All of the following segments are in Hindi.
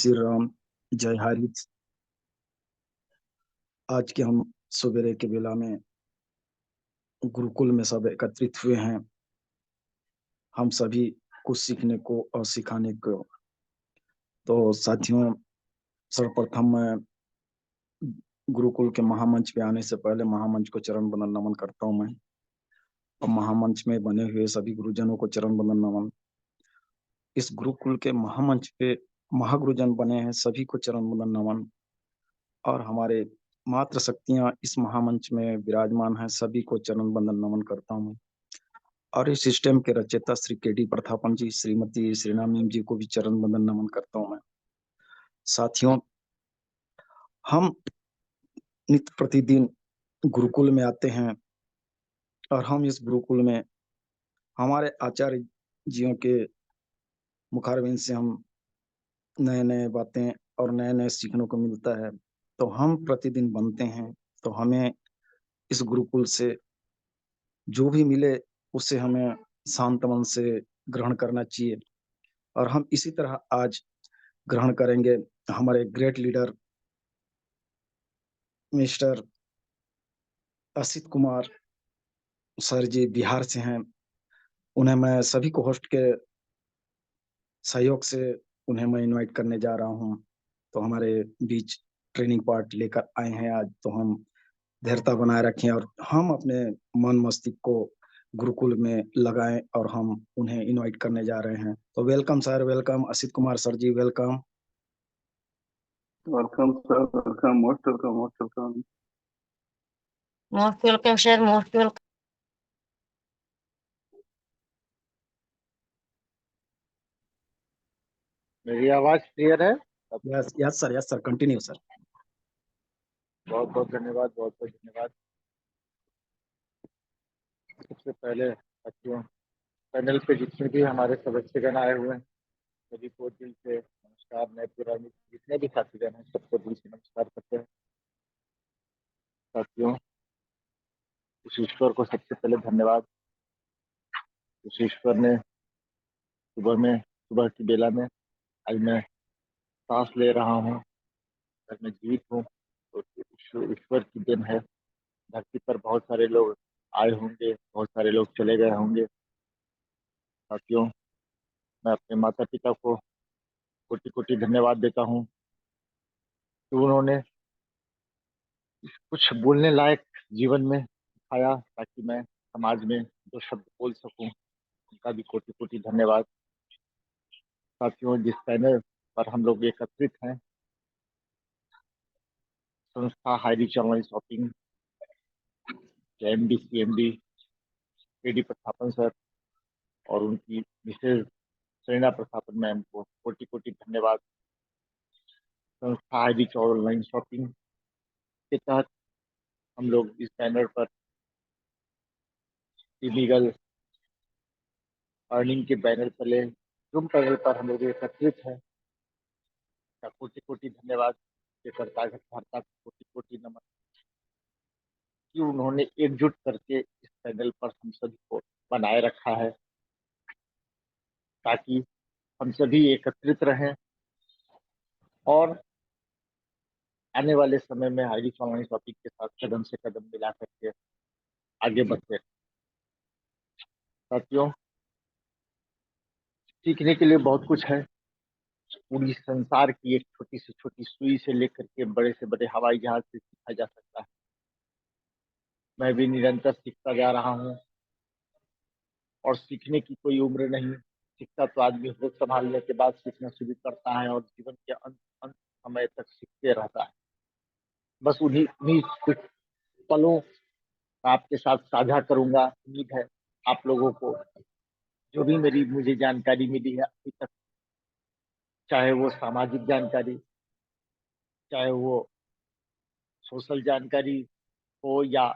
श्री राम। जय हरि। आज के हम सवेरे के बेला में गुरुकुल में सब एकत्रित हुए हैं, हम सभी कुछ सीखने को और सिखाने को। तो साथियों, सर्वप्रथम मैं गुरुकुल के महामंच पे आने से पहले महामंच को चरण वंदन नमन करता हूं। मैं और महामंच में बने हुए सभी गुरुजनों को चरण वंदन नमन। इस गुरुकुल के महामंच पे महागुरुजन बने हैं, सभी को चरण वंदन नमन। और हमारे मात्र शक्तियां इस महामंच में विराजमान हैं, सभी को चरण वंदन नमन करता हूं। और इस सिस्टम के रचयिता श्री के.डी. प्रथापन जी, श्रीमती श्रीनाम जी को भी चरण वंदन नमन करता हूं मैं। साथियों, हम नित्य प्रतिदिन गुरुकुल में आते हैं और हम इस गुरुकुल में हमारे आचार्य जियों के मुखारबिंद से हम नए नए बातें और नए नए सीखने को मिलता है। तो हम प्रतिदिन बनते हैं, तो हमें इस गुरुकुल से जो भी मिले उसे हमें शांत मन से ग्रहण करना चाहिए। और हम इसी तरह आज ग्रहण करेंगे। हमारे great leader mister Asit Kumar sir ji Bihar से हैं। उन्हें मैं सभी को होस्ट के सहयोग से उन्हें मैं इनवाइट करने जा रहा हूं। तो हमारे बीच ट्रेनिंग पार्ट लेकर आए हैं आज, तो हम धैर्यता बनाए रखें और हम अपने मन मस्तिष्क को गुरुकुल में लगाएं और हम उन्हें इनवाइट करने जा रहे हैं। तो welcome sir, welcome Asit Kumar sir ji, welcome. Welcome, sir. Welcome. Most welcome. Most welcome. Most welcome, sir. Most welcome. मेरी आवाज क्लियर है? Yes yes sir, yes sir, continue sir. बहुत बहुत धन्यवाद, बहुत बहुत धन्यवाद। सबसे पहले साथियों, पैनल पे जितने भी हमारे सदस्यगण आए हुए हैं सभी को दिल से नमस्कार। नए पुराने जितने भी साथीगण हैं सबको दिल से नमस्कार करते हैं। साथियों, उस ईश्वर को सबसे पहले धन्यवाद। उस ईश्वर ने सुबह की बेला में आज मैं सांस ले रहा हूँ, आज मैं जीवित हूँ, तो ईश्वर की देन है। धरती पर बहुत सारे लोग आए होंगे, बहुत सारे लोग चले गए होंगे। साथियों, मैं अपने माता पिता को कोटि कोटि धन्यवाद देता हूँ कि उन्होंने कुछ बोलने लायक जीवन में सिखाया ताकि मैं समाज में दो शब्द बोल सकूं। उनका भी कोटि कोटि धन्यवाद। साथियों, जिस पैनल पर हम लोग एकत्रित हैं, संस्था हाई रिच ऑनलाइन शॉपिंग के MD CMD KD. Prathapan sir और उनकी मिसेज श्रेणा प्रथापन मैम को कोटि कोटि धन्यवाद। संस्था हाई रिच ऑनलाइन शॉपिंग के तहत हम लोग इस बैनर पर इलीगल अर्निंग के बैनर तले जूम पैनल पर हम लोग एकत्रित हैं। कोटि कोटि धन्यवाद के करता को कोटि कोटि नमन कि उन्होंने एकजुट करके इस पैनल पर हम सभी को बनाए रखा है ताकि हम सभी एकत्रित रहें और आने वाले समय में हाई रिच ऑनलाइन शॉपिंग के साथ कदम से कदम मिला करके आगे बढ़ते। साथियों, सीखने के लिए बहुत कुछ है। पूरी संसार की एक छोटी से छोटी सुई से लेकर के बड़े से बड़े हवाई जहाज से सीखा जा सकता है। मैं भी निरंतर सीखता जा रहा हूँ और सीखने की कोई उम्र नहीं। सीखता तो आदमी होश संभालने के बाद सीखना शुरू करता है और जीवन के अंत समय तक सीखते रहता है। बस उन्हीं उन्हीं कुछ पलों का आपके साथ साझा करूंगा। उम्मीद है आप लोगों को जो भी मुझे जानकारी मिली है अभी तक, चाहे वो सामाजिक जानकारी, चाहे वो सोशल जानकारी हो या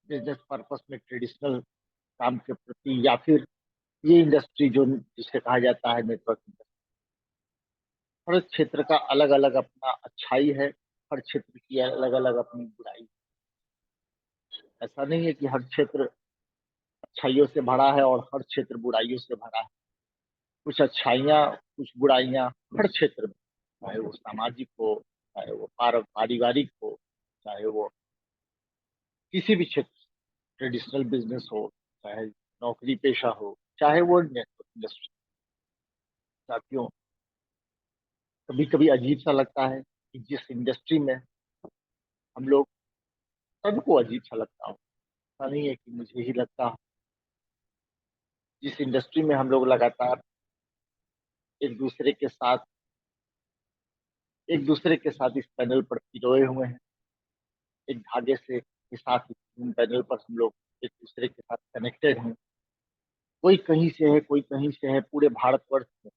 बिजनेस पर्पस में ट्रेडिशनल काम के प्रति, या फिर ये इंडस्ट्री जो जिसे कहा जाता है नेटवर्क इंडस्ट्री, हर क्षेत्र का अलग अलग अपना अच्छाई है, हर क्षेत्र की अलग अलग अपनी बुराई। ऐसा नहीं है कि हर क्षेत्र अच्छाइयों से भरा है और हर क्षेत्र बुराइयों से भरा है। कुछ अच्छाइयाँ कुछ बुराइयां हर क्षेत्र में, चाहे वो सामाजिक हो, चाहे वो पारिवारिक हो, चाहे वो किसी भी क्षेत्र, ट्रेडिशनल बिजनेस हो, चाहे नौकरी पेशा हो, चाहे वो नेटवर्क इंडस्ट्री। साथियों, कभी कभी अजीब सा लगता है कि जिस इंडस्ट्री में हम लोग, सबको अजीब सा लगता हो, ऐसा नहीं है कि मुझे ही लगता हो, जिस इंडस्ट्री में हम लोग लगातार एक दूसरे के साथ इस पैनल पर पिरोए हुए हैं, एक धागे से के साथ इस पैनल पर हम लोग एक दूसरे के साथ कनेक्टेड हैं। कोई कहीं से है, कोई कहीं से है, पूरे भारतवर्ष में,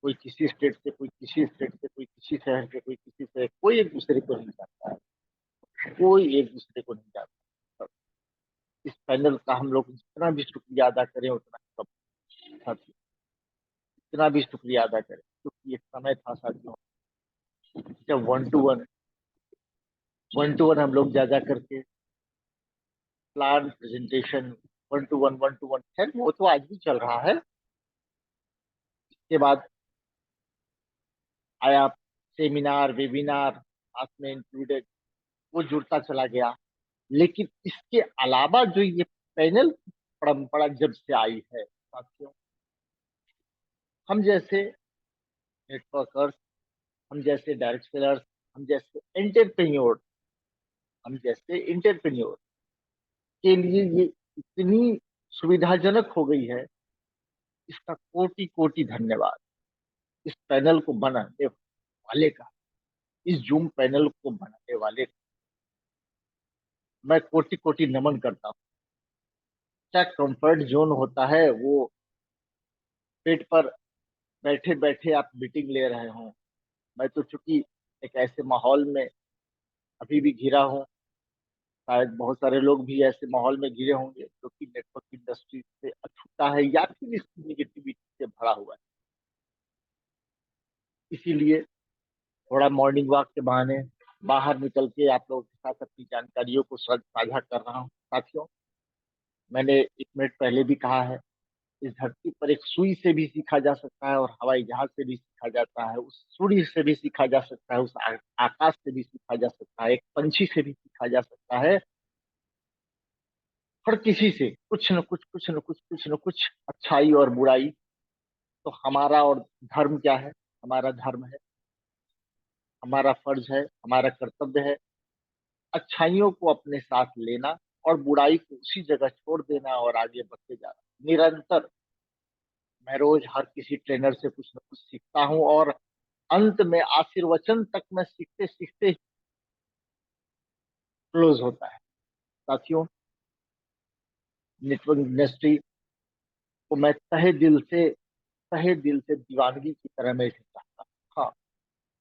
कोई किसी स्टेट से, कोई किसी स्टेट से, कोई किसी शहर से, कोई किसी से, कोई एक दूसरे को नहीं जानता है, कोई एक दूसरे को नहीं जानता। इस पैनल का हम लोग जितना भी शुक्रिया अदा करें उतना कम। साथियों, जितना भी शुक्रिया अदा करें, क्योंकि एक समय था साथियों जब वन टू वन हम लोग जा करके plan presentation, one two one, खैर वो तो आज भी चल रहा है। इसके बाद आया सेमिनार, वेबिनार, साथ में इंक्लूडेड, वो जुड़ता चला गया। लेकिन इसके अलावा जो ये पैनल की परंपरा जब से आई है साथियों, हम जैसे नेटवर्कर्स, हम जैसे डायरेक्ट सेलर्स, हम जैसे एंटरप्रेन्योर के लिए ये इतनी सुविधाजनक हो गई है, इसका कोटि कोटि धन्यवाद इस पैनल को बनाने वाले का, इस जूम पैनल को बनाने वाले का मैं कोटि कोटि नमन करता हूँ। क्या कंफर्ट जोन होता है वो, पेट पर बैठे बैठे आप मीटिंग ले रहे हो। मैं तो चूंकि एक ऐसे माहौल में अभी भी घिरा हूँ, शायद बहुत सारे लोग भी ऐसे माहौल में घिरे होंगे जो कि नेटवर्क इंडस्ट्री से अछूता है या फिर इसकी निगेटिविटी से भरा हुआ है। इसीलिए थोड़ा मॉर्निंग वॉक के बहाने बाहर निकल के आप लोगों के साथ अपनी जानकारियों को साझा कर रहा हूँ। साथियों, मैंने 1 मिनट पहले भी कहा है, इस धरती पर एक सुई से भी सीखा जा सकता है और हवाई जहाज से भी सीखा जाता है, उस सूर्य से भी सीखा जा सकता है, उस आकाश से भी सीखा जा सकता है, एक पंछी से भी सीखा जा सकता है। हर किसी से कुछ न कुछ, कुछ न कुछ अच्छाई और बुराई। तो हमारा और धर्म क्या है? हमारा धर्म है, हमारा फर्ज है, हमारा कर्तव्य है अच्छाइयों को अपने साथ लेना और बुराई को उसी जगह छोड़ देना और आगे बढ़ते जाना। निरंतर मैं रोज हर किसी ट्रेनर से कुछ न कुछ सीखता हूँ और अंत में आशीर्वचन तक मैं सीखते सीखते क्लोज होता है। साथियों, नेटवर्क इंडस्ट्री को मैं तहे दिल से दीवानगी की तरह मैं इसे चाहता हूँ। हाँ,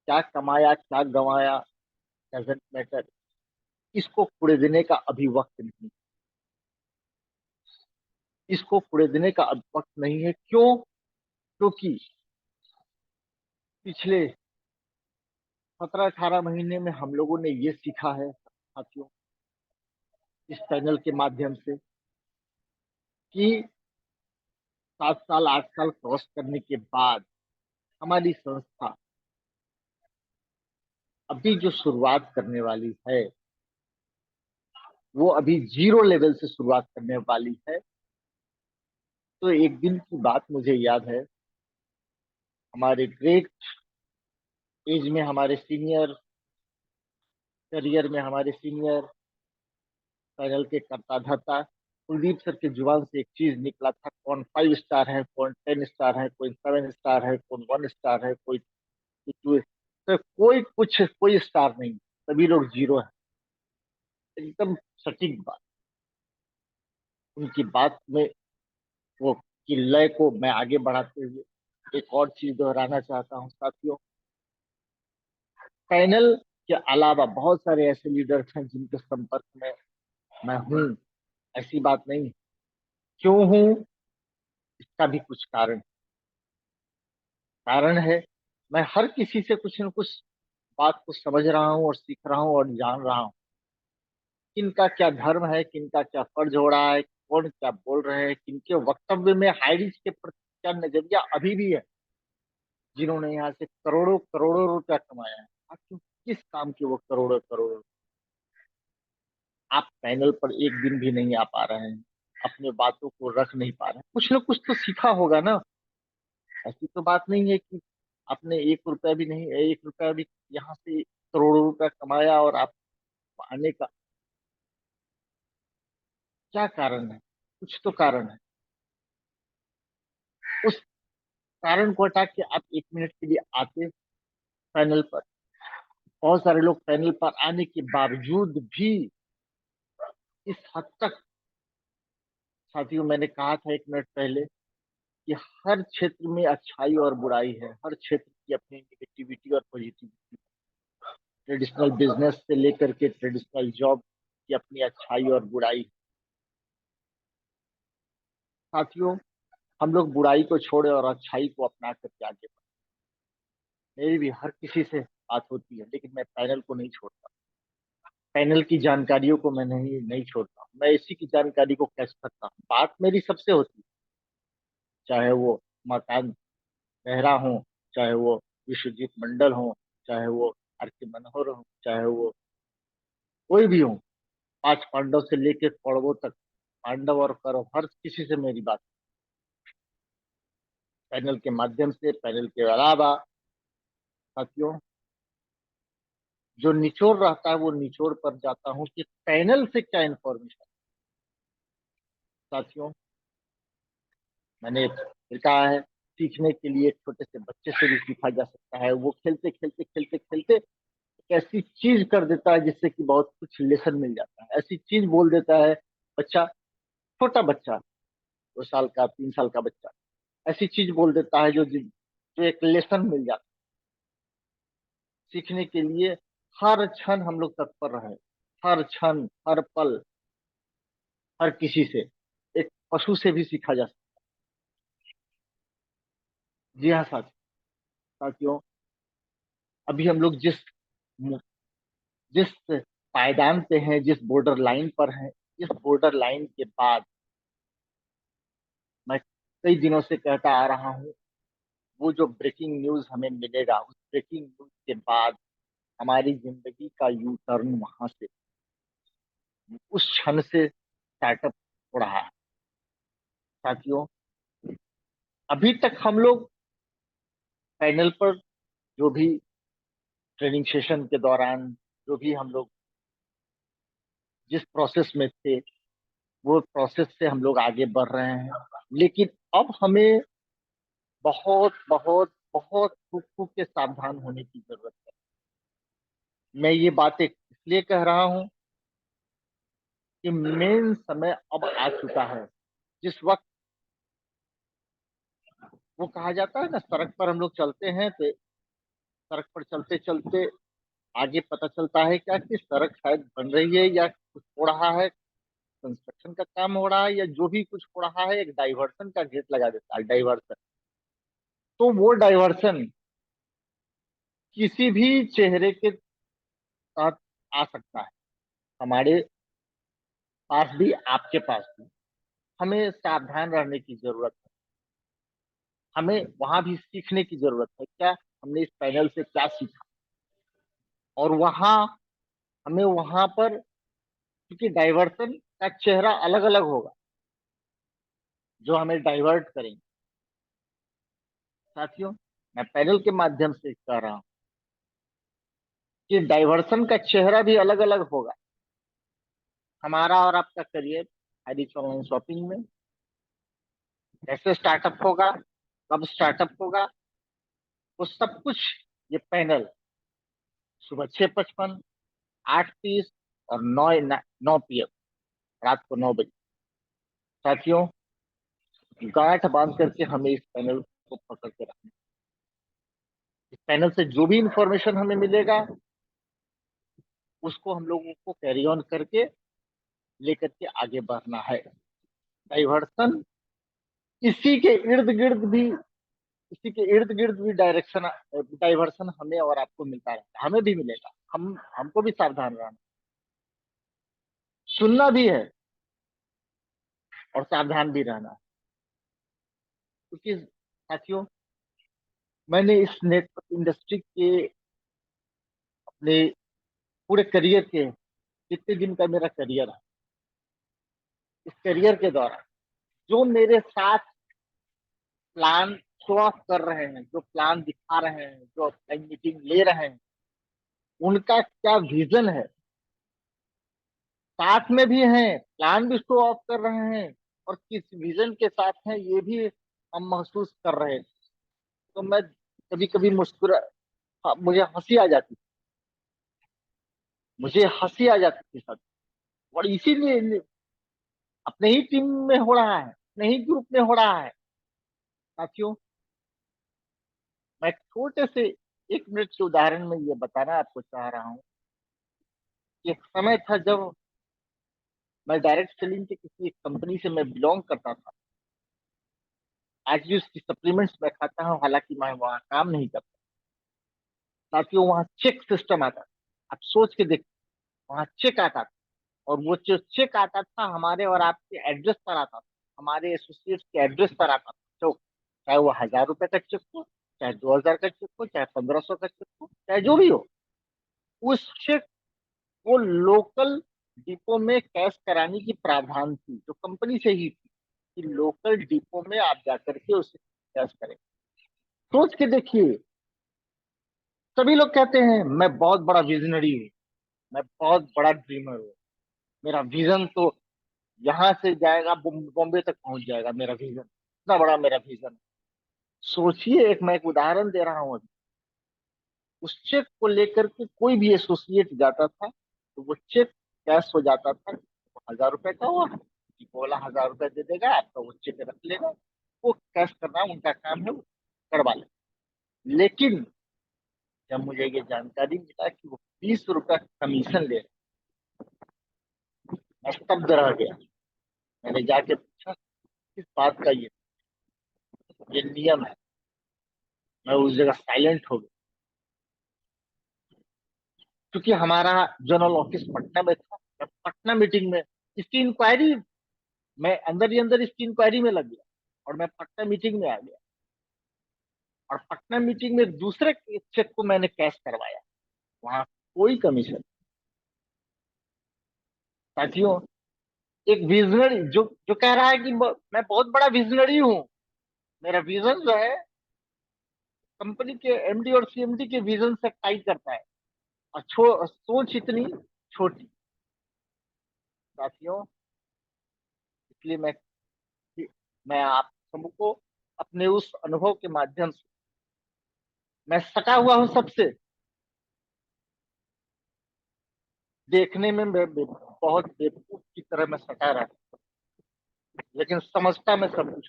क्या कमाया क्या गंवाया डजंट मैटर, इसको कूड़े देने का अभी वक्त नहीं, इसको कूड़े देने का अब वक्त नहीं है। क्यों? क्योंकि पिछले 17-18 महीने में हम लोगों ने ये सीखा है साथियों, इस चैनल के माध्यम से, कि 7 साल 8 साल क्रॉस करने के बाद हमारी संस्था अभी जो शुरुआत करने वाली है वो अभी 0 लेवल से शुरुआत करने वाली है। तो एक दिन की बात मुझे याद है, हमारे ग्रेट एज में, हमारे सीनियर करियर में, हमारे सीनियर पैनल के कर्ता धर्ता कुलदीप सर के जुबान से एक चीज निकला था, कौन 5 स्टार है, कौन 10 स्टार है, कोई 7 स्टार है, कौन 1 स्टार है, कोई 2। तो कोई स्टार नहीं, सभी लोग 0 है। एकदम सटीक बात। उनकी बात में वो की लय को मैं आगे बढ़ाते हुए एक और चीज दोहराना चाहता हूँ साथियों। पैनल के अलावा बहुत सारे ऐसे लीडर्स हैं जिनके संपर्क में मैं हूँ, ऐसी बात नहीं। क्यों हूँ? इसका भी कुछ कारण है। मैं हर किसी से कुछ न कुछ बात को समझ रहा हूँ और सीख रहा हूँ और जान रहा हूँ, किनका क्या धर्म है, किनका क्या फर्ज हो रहा है, कौन क्या बोल रहे हैं, किनके वक्तव्य में हाइरिज के प्रति क्या नजरिया अभी भी है। जिन्होंने यहाँ से करोड़ों करोड़ों रुपया कमाया है। आखिर किस काम के वो करोड़ों करोड़ों? आप पैनल पर एक दिन भी नहीं आ पा रहे हैं, अपने बातों को रख नहीं पा रहे हैं, कुछ न कुछ तो सीखा होगा ना। ऐसी तो बात नहीं है कि आपने 1 रुपया भी नहीं, 1 रुपया भी यहाँ से करोड़ों रुपया कमाया और आप आने का क्या कारण है? कुछ तो कारण है। उस कारण को हटा के आप 1 मिनट के लिए आते पैनल पर। बहुत सारे लोग पैनल पर आने के बावजूद भी इस हद तक, साथियों मैंने कहा था 1 मिनट पहले कि हर क्षेत्र में अच्छाई और बुराई है, हर क्षेत्र की अपनी निगेटिविटी और पॉजिटिविटी। ट्रेडिशनल बिजनेस से लेकर के ट्रेडिशनल जॉब की अपनी अच्छाई और बुराई। साथियों, हम लोग बुराई को छोड़े और अच्छाई को अपना करके आगे बढ़े। मेरी भी हर किसी से बात होती है, लेकिन मैं पैनल को नहीं छोड़ता, पैनल की जानकारियों को मैं नहीं छोड़ता। मैं इसी की जानकारी को कैच करता हूँ। बात मेरी सबसे होती है, चाहे वो मकान मेहरा हो, चाहे वो विश्वजीत मंडल हो, चाहे वो आर के मनोहर हो, चाहे वो कोई भी हो। 5 पांडव से लेकर कौरवों तक, पांडव और कौरव हर किसी से मेरी बात पैनल के माध्यम से, पैनल के अलावा। साथियों, जो निचोड़ रहता है वो निचोड़ पर जाता हूँ कि पैनल से क्या इंफॉर्मेशन। साथियों, मैंने फिर कहा है, सीखने के लिए छोटे से बच्चे से भी सीखा जा सकता है। वो खेलते खेलते खेलते खेलते एक ऐसी चीज कर देता है जिससे कि बहुत कुछ लेसन मिल जाता है। ऐसी चीज बोल देता है बच्चा, छोटा बच्चा, 2 साल का 3 साल का बच्चा, ऐसी चीज बोल देता है जो एक लेसन मिल जाता है। सीखने के लिए हर क्षण हम लोग तत्पर रहे, हर क्षण, हर पल, हर किसी से। एक पशु से भी सीखा जा सकता है। जी हाँ साथियों, अभी हम लोग जिस पायदान पे हैं, जिस बॉर्डर लाइन पर हैं, इस बॉर्डर लाइन के बाद मैं कई दिनों से कहता आ रहा हूँ, वो जो ब्रेकिंग न्यूज हमें मिलेगा, उस ब्रेकिंग न्यूज के बाद हमारी जिंदगी का यू टर्न वहां से, उस क्षण से स्टार्टअप हो रहा है। साथियों, अभी तक हम लोग पैनल पर जो भी ट्रेनिंग सेशन के दौरान जो भी हम लोग जिस प्रोसेस में थे, वो प्रोसेस से हम लोग आगे बढ़ रहे हैं। लेकिन अब हमें बहुत बहुत बहुत खूब खूब के सावधान होने की जरूरत है। मैं ये बातें इसलिए कह रहा हूँ कि मेन समय अब आ चुका है, जिस वक्त वो कहा जाता है ना, सड़क पर हम लोग चलते हैं तो सड़क पर चलते चलते आगे पता चलता है क्या कि सड़क शायद बन रही है या कुछ हो रहा है, कंस्ट्रक्शन का काम हो रहा है या जो भी कुछ हो रहा है, एक डाइवर्सन का गेट लगा देता है, डाइवर्सन। तो वो डाइवर्सन किसी भी चेहरे के साथ आ सकता है, हमारे पास भी, आपके पास भी। हमें सावधान रहने की जरूरत है। हमें वहां भी सीखने की जरूरत है, क्या हमने इस पैनल से क्या सीखा। और वहां हमें वहां पर, क्योंकि डाइवर्सन का चेहरा अलग अलग होगा जो हमें डाइवर्ट करेंगे। साथियों, मैं पैनल के माध्यम से कह रहा हूं कि डाइवर्सन का चेहरा भी अलग अलग होगा। हमारा और आपका करियर आईरिच ऑनलाइन शॉपिंग में कैसे स्टार्टअप होगा, कब स्टार्टअप होगा, वो सब कुछ ये पैनल सुबह 6:55, 8:30 और 9 PM, रात को 9 बजे। साथियों, गांठ बांध करके हमें इस पैनल को पकड़ के रखना। इस पैनल से जो भी इंफॉर्मेशन हमें मिलेगा उसको हम लोगों को कैरी ऑन करके लेकर के आगे बढ़ना है। डाइवर्सन इसी के इर्द गिर्द भी इसी के इर्द गिर्द भी डाइवर्सन हमें और आपको मिलता रहता है, हमें भी मिलेगा। हमको भी सावधान रहना, सुनना भी है और सावधान भी रहना है। क्योंकि साथियों, मैंने इस नेटवर्क इंडस्ट्री के अपने पूरे करियर के, जितने दिन का मेरा करियर है, इस करियर के दौरान जो मेरे साथ प्लान शो ऑफ कर रहे हैं, जो प्लान दिखा रहे हैं, जो अपनी मीटिंग ले रहे हैं, उनका क्या विजन है, साथ में भी हैं, प्लान भी शो ऑफ कर रहे हैं, और किस विजन के साथ हैं ये भी हम महसूस कर रहे थे। तो मैं कभी कभी मुझे हंसी आ जाती, मुझे हंसी आ जाती थी सर। और इसीलिए अपने ही टीम में हो रहा है, अपने ही ग्रुप में हो रहा है साथियों। मैं छोटे से 1 मिनट के उदाहरण में ये बताना आपको चाह रहा हूँ कि एक समय था जब मैं डायरेक्ट सेलिंग के किसी कंपनी से मैं बिलोंग करता था। आज भी उसकी सप्लीमेंट्स मैं खाता हूँ, हालांकि मैं वहाँ काम नहीं करता। साथियों, वहाँ चेक सिस्टम आता था। आप सोच के देखिए, वहाँ चेक आता था, और वो जो चेक आता था हमारे और आपके एड्रेस पर आता था, हमारे एसोसिएट्स के एड्रेस पर आता था। तो चाहे वो 1,000 रुपए का चेक हो, चाहे 2,000 का चेक हो, चाहे 1,500 का चेक हो, चाहे जो भी हो, उस चेक को लोकल डिपो में कैश कराने की प्रावधान थी, जो कंपनी से ही थी, कि लोकल डिपो में आप जाकर के उसे कैश करें। सोच के देखिए, सभी लोग कहते हैं मैं बहुत बड़ा विजनरी हूँ, मैं बहुत बड़ा ड्रीमर हूँ, मेरा विजन तो यहाँ से जाएगा, बॉम्बे तक पहुंच जाएगा, मेरा विजन इतना बड़ा, मेरा विजन। सोचिए, मैं एक उदाहरण दे रहा हूँ अभी। उस चेक को लेकर के कोई भी एसोसिएट जाता था तो वो चेक कैश हो जाता था। 1,000 रुपए का हुआ, बोला 1,000 रुपए दे देगा आपका, वो चेक रख लेगा, वो कैश करना उनका काम है, वो करवा ले। लेकिन जब मुझे ये जानकारी मिला कि वो 20 रुपए कमीशन ले रहे, मैं स्तब्ध रह गया। मैंने जाके पूछा किस बात का ये नियम है। मैं उस जगह साइलेंट हो गया, क्योंकि हमारा जनरल ऑफिस पटना में था। मैं पटना मीटिंग में इसकी इंक्वायरी, मैं अंदर ही अंदर इसकी इंक्वायरी में लग गया, और मैं पटना मीटिंग में आ गया, और पटना मीटिंग में दूसरे चेक को मैंने कैश करवाया। वहां कोई कमीशन। साथियों, एक विजनरी जो जो कह रहा है कि मैं बहुत बड़ा विजनरी हूँ, मेरा विजन जो है कंपनी के एमडी और सीएमडी के विजन से टाई करता है, और सोच इतनी छोटी। साथियों, इसलिए मैं आप सबको अपने उस अनुभव के माध्यम से, मैं सटा हुआ हूँ सबसे, देखने में बहुत बेवकूफ की तरह मैं सटा रहा था, लेकिन समझता मैं सब कुछ,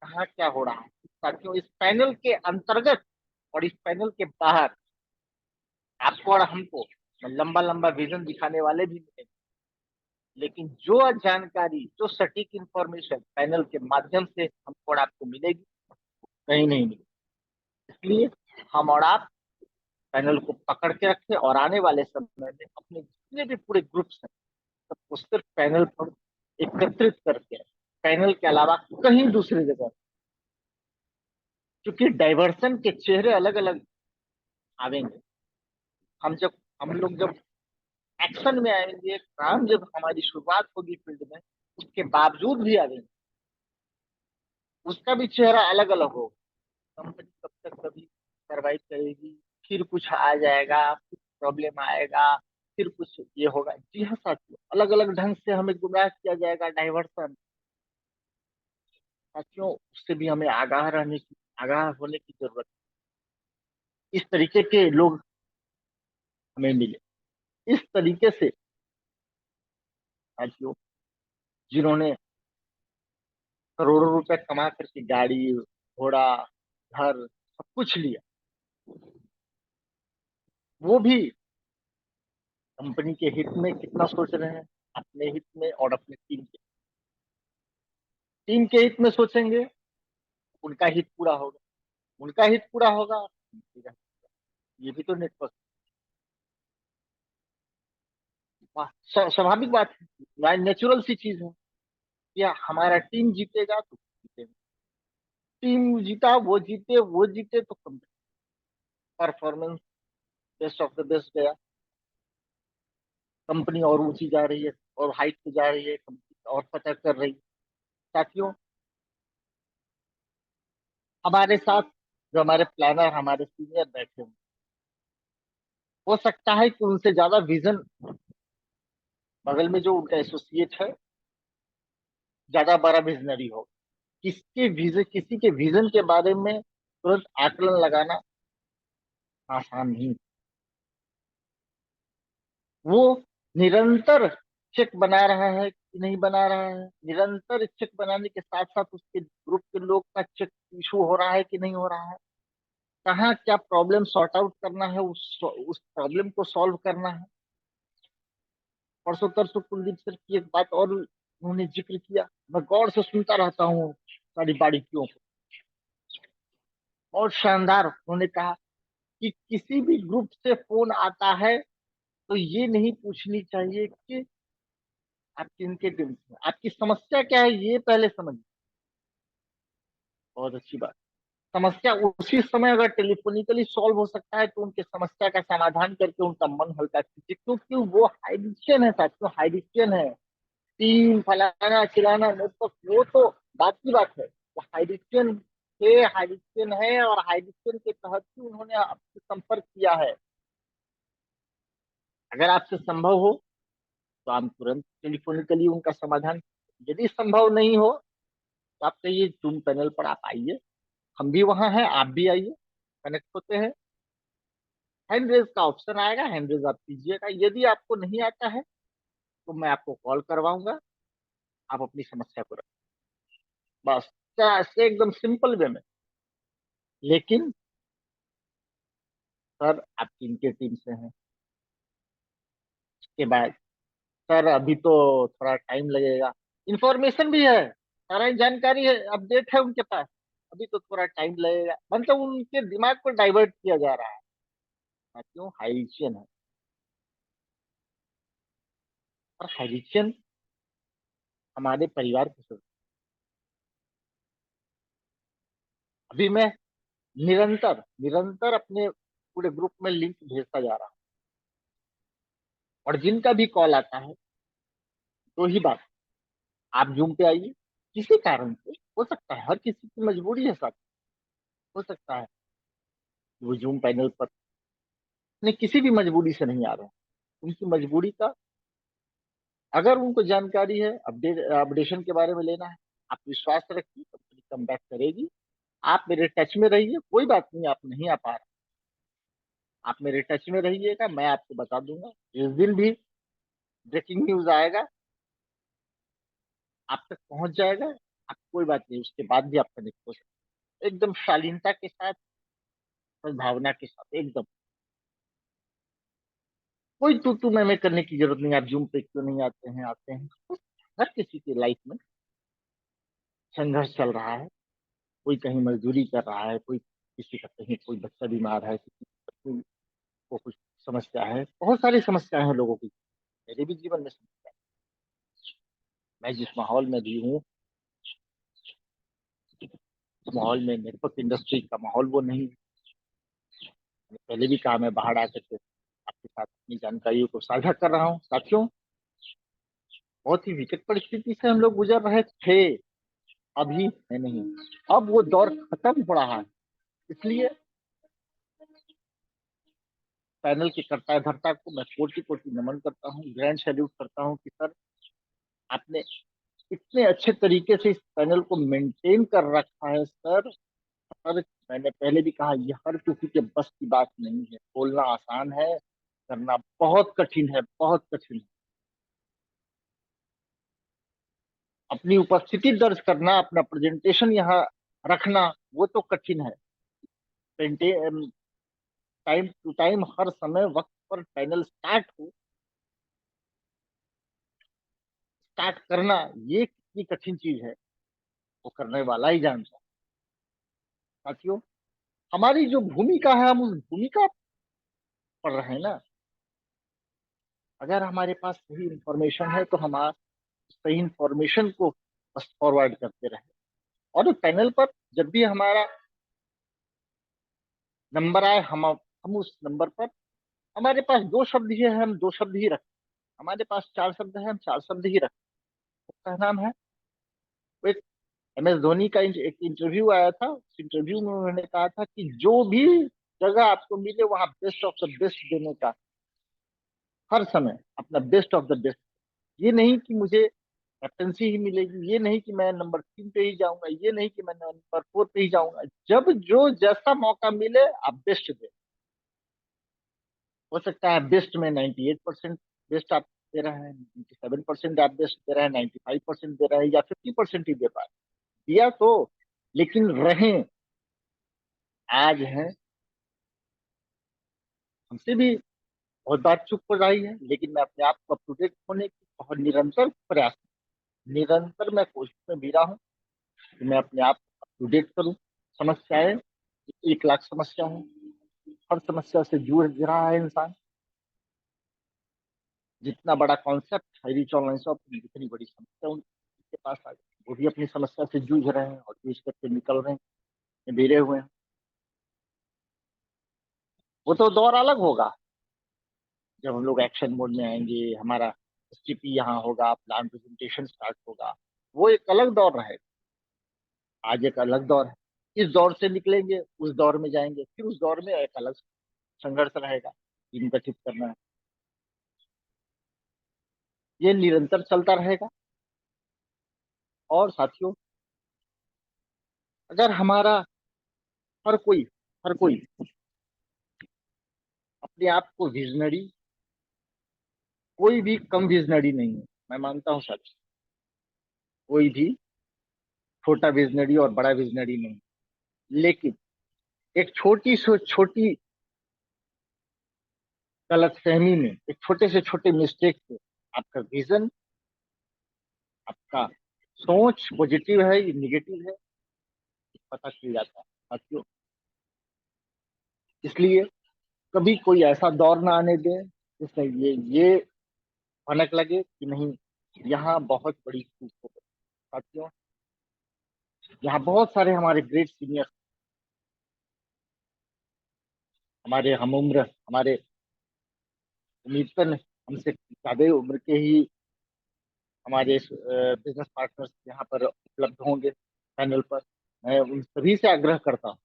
कहाँ क्या हो रहा है। साथियों, इस पैनल के अंतर्गत और इस पैनल के बाहर आपको और हमको लंबा लंबा विजन दिखाने वाले भी मिलेंगे, लेकिन जो जानकारी, जो सटीक इंफॉर्मेशन पैनल के माध्यम से हमको और आपको मिलेगी, कहीं नहीं मिलेगी। इसलिए हम और आप पैनल को पकड़ के रखें, और आने वाले समय में अपने जितने भी पूरे ग्रुप्स हैं सबको सिर्फ पैनल पर एकत्रित करके, पैनल के अलावा कहीं दूसरी जगह, क्योंकि डाइवर्सन के चेहरे अलग अलग आवेंगे। हम लोग जब एक्शन में आएंगे, काम जब हमारी शुरुआत होगी फील्ड में, उसके बावजूद भी आएंगे, उसका भी चेहरा अलग अलग होगा। कंपनी कब तक कभी सरवाइव करेगी, फिर कुछ आ जाएगा, फिर प्रॉब्लम आएगा, फिर कुछ ये होगा। जी हाँ साथियों, अलग अलग ढंग से हमें गुमराह किया जाएगा, डाइवर्सन। साथियों, उससे भी हमें आगाह होने की जरूरत है। इस तरीके के लोग हमें मिले, इस तरीके से साथियों, जिन्होंने करोड़ों रुपए कमा करके गाड़ी, घोड़ा, घर, सब कुछ लिया, वो भी कंपनी के हित में कितना सोच रहे हैं, अपने हित में और अपने टीम के हित में सोचेंगे, उनका हित पूरा होगा, उनका हित पूरा होगा, ये भी तो नेटवर्क। स्वाभाविक बात है, नेचुरल सी चीज है कि हमारा टीम जीतेगा तो जीतेगा, टीम जीता, वो जीते तो performance best of the best गया, कंपनी और ऊंची जा रही है और हाइट पे जा रही है, कंपनी और फतह कर रही है। साथियों, हमारे साथ जो हमारे प्लानर, हमारे सीनियर बैठे हुए, हो सकता है कि उनसे ज्यादा विजन बगल में जो उनका एसोसिएट है ज्यादा बड़ा विजनरी हो। किसी के विजन के बारे में तुरंत आकलन लगाना आसान नहीं। वो निरंतर चेक बना रहा है कि नहीं बना रहा है, निरंतर चेक बनाने के साथ साथ उसके ग्रुप के लोग का चेक इशू हो रहा है कि नहीं हो रहा है, कहाँ क्या प्रॉब्लम सॉर्ट आउट करना है, उस प्रॉब्लम को सॉल्व करना है। परसों तरसों कुलदीप सर की एक बात और उन्होंने जिक्र किया, मैं गौर से सुनता रहता हूँ सारी बारीकियों को। बहुत शानदार उन्होंने कहा कि किसी भी ग्रुप से फोन आता है तो ये नहीं पूछनी चाहिए कि आप किनके टीम से, आपकी समस्या क्या है ये पहले समझिए। बहुत अच्छी बात। समस्या उसी समय अगर टेलीफोनिकली सॉल्व हो सकता है तो उनके समस्या का समाधान करके उनका मन हल्का कीजिए, क्योंकि वो हाइड्रिशियन है साथियों, हाइड्रिशियन है। टीम फलाना चिलाना वो तो बात की बात है। वो हाइड्रिशियन थे, हाइड्रिशियन है, और हाइड्रिशियन के तहत ही उन्होंने आपसे संपर्क किया है। अगर आपसे संभव हो तो आप तुरंत टेलीफोनिकली उनका समाधान, यदि संभव नहीं हो तो आप कहिए जूम पैनल पर आप आइए, हम भी वहां हैं, आप भी आइए, कनेक्ट होते हैं। हैंड रेज का ऑप्शन आएगा, हैंड रेज आप कीजिएगा। यदि आपको नहीं आता है तो मैं आपको कॉल करवाऊंगा, आप अपनी समस्या को रखें, बस ऐसे एकदम सिंपल वे में। लेकिन सर आप किनके टीम से हैं, उसके बाद सर अभी तो थोड़ा टाइम लगेगा, इंफॉर्मेशन भी है, सारा जानकारी है, अपडेट है उनके पास, अभी तो थोड़ा टाइम लगेगा, मतलब उनके दिमाग को डाइवर्ट किया जा रहा है। क्यों? हाइजिन है, और हाइजिन हमारे परिवार के सदस्य। अभी मैं निरंतर निरंतर अपने पूरे ग्रुप में लिंक भेजता जा रहा हूँ, और जिनका भी कॉल आता है तो ही बात, आप जूम पे आइए। किसी कारण से हो सकता है, हर किसी की मजबूरी है साथ, हो सकता है वो जूम पैनल पर अपने किसी भी मजबूरी से नहीं आ रहे हैं। उनकी मजबूरी का, अगर उनको जानकारी है, अपडेशन के बारे में लेना है, आप विश्वास रखिए, कंपनी कम बैक करेगी। आप मेरे टच में रहिए, कोई बात नहीं आप नहीं आ पा रहे, आप मेरे टच में रहिएगा, मैं आपको बता दूंगा। जिस दिन भी ब्रेकिंग न्यूज आएगा आप तक पहुंच जाएगा। आप कोई बात नहीं, उसके बाद भी आप कनेक्ट हो सकते, एकदम शालीनता के साथ, सद्भावना के साथ, एकदम कोई तू मैं करने की जरूरत नहीं। आप जूम पे क्यों नहीं आते हैं, आते हैं। हर किसी की लाइफ में संघर्ष चल रहा है, कोई कहीं मजदूरी कर रहा है, कोई किसी का कहीं कोई बच्चा बीमार है, किसी को कुछ समस्या है, बहुत सारी समस्याएं हैं लोगों की। मेरे भी जीवन में समस्या है। मैं जिस माहौल में भी हूँ, उस माहौल में नेटवर्क इंडस्ट्री का माहौल वो नहीं है। मैंने पहले भी कहा, मैं बाहर आकर के आपके साथ अपनी जानकारियों को साझा कर रहा हूँ। साथियों, बहुत ही विकट परिस्थिति से हम लोग गुजर रहे थे, अभी है नहीं, अब वो दौर खत्म हो रहा है। इसलिए पैनल के कर्ता धर्ता को मैं कोटि कोटि नमन करता हूँ, ग्रैंड सैल्यूट करता हूँ कि सर आपने इतने अच्छे तरीके से इस पैनल को मेंटेन कर रखा है। सर मैंने पहले भी कहा, ये हर किसी के बस की बात नहीं है। बोलना आसान है, करना बहुत कठिन है, बहुत कठिन है। अपनी उपस्थिति दर्ज करना, अपना प्रेजेंटेशन यहाँ रखना, वो तो कठिन है। टाइम टू टाइम, हर समय वक्त पर पैनल स्टार्ट करना, ये कितनी कठिन चीज है, वो करने वाला ही जानता है। साथियों, हमारी जो भूमिका है, हम उस भूमिका पर रहे ना। अगर हमारे पास सही इंफॉर्मेशन है तो हम सही इंफॉर्मेशन को बस फॉरवर्ड करते रहे, और पैनल पर जब भी हमारा नंबर आए, हम उस नंबर पर, हमारे पास 2 शब्द ही है, हम 2 शब्द ही रखें। हमारे पास 4 शब्द है, हम 4 शब्द ही रखें। उसका नाम है, वो एक MS धोनी का एक इंटरव्यू आया था। उस इंटरव्यू में उन्होंने कहा था कि जो भी जगह आपको मिले वहां बेस्ट ऑफ द बेस्ट देने का, हर समय अपना बेस्ट ऑफ द बेस्ट। ये नहीं कि मुझे कैप्टनसी ही मिलेगी, ये नहीं कि मैं नंबर 3 पे ही जाऊंगा, ये नहीं कि मैं नंबर 4 पे ही जाऊंगा। जब जो जैसा मौका मिले आप बेस्ट दे। हो सकता है बेस्ट में 98% बेस्ट आप दे रहे हैं, 97% आप बेस्ट दे रहे हैं, 95% दे रहे हैं, या 50% ही दे पाए। दिया तो, लेकिन रहें, आज है, हमसे भी बहुत बार चूक हो रही है, लेकिन मैं अपने आप को अप टू डेट होने की बहुत निरंतर प्रयास, निरंतर मैं कोशिश में भी रहा हूँ कि मैं अपने आप को अप टू डेट करूँ। समस्याएं 1 लाख समस्या है, हर समस्या से जूझ रहा है इंसान। जितना बड़ा कॉन्सेप्ट है रिच ऑनलाइन शॉपिंग, जितनी बड़ी समस्या उनके पास आ गई, वो भी अपनी समस्या से जूझ रहे हैं और जूझ करके निकल रहे हैं, बेरे हुए हैं। वो तो दौर अलग होगा जब हम लोग एक्शन मोड में आएंगे, हमारा STP यहाँ होगा, प्लान प्रेजेंटेशन स्टार्ट होगा, वो एक अलग दौर रहेगा। आज एक अलग दौर है, इस दौर से निकलेंगे, उस दौर में जाएंगे, फिर उस दौर में एक अलग संघर्ष रहेगा, टीम गठित करना है। ये निरंतर चलता रहेगा। और साथियों, अगर हमारा हर कोई अपने आप को विजनरी, कोई भी कम विजनरी नहीं है, मैं मानता हूँ सच, कोई भी छोटा विजनरी और बड़ा विजनरी नहीं, लेकिन एक छोटी से छोटी गलतफहमी में, एक छोटे से छोटे मिस्टेक से आपका विजन, आपका सोच पॉजिटिव है या निगेटिव है, पता चल जाता है साथियों। इसलिए कभी कोई ऐसा दौर ना आने दें जिसमें ये भनक लगे कि नहीं, यहाँ बहुत बड़ी चूक हो गई। साथियों, यहाँ बहुत सारे हमारे ग्रेट सीनियर, हमारे हम उम्र, हमारे उम्मीदन हमसे ज्यादा उम्र के ही हमारे बिजनेस पार्टनर्स यहाँ पर उपलब्ध होंगे पैनल पर। मैं उन सभी से आग्रह करता हूँ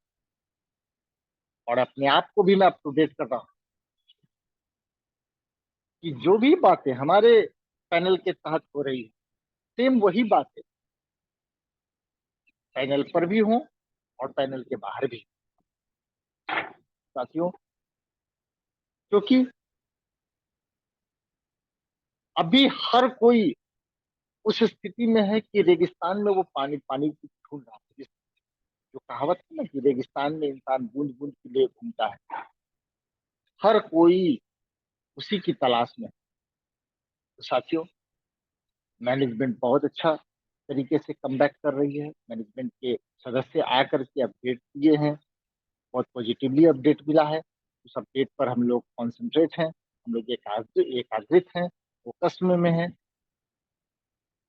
और अपने आप को भी मैं अप टू डेट कर रहा हूँ कि जो भी बातें हमारे पैनल के तहत हो रही है, सेम वही बातें पैनल पर भी हों और पैनल के बाहर भी। साथियों, क्योंकि अभी हर कोई उस स्थिति में है कि रेगिस्तान में वो पानी पानी की ढूंढ रहा है। जो कहावत है ना कि रेगिस्तान में इंसान बूंद बूंद के लिए घूमता है, हर कोई उसी की तलाश में है। तो साथियों, मैनेजमेंट बहुत अच्छा तरीके से कमबैक कर रही है। मैनेजमेंट के सदस्य आकर के अपडेट दिए हैं, बहुत पॉजिटिवली अपडेट मिला है। उस अपडेट पर हम लोग कॉन्सेंट्रेट हैं, हम लोग एकाग्रित हैं, फोकस में हैं।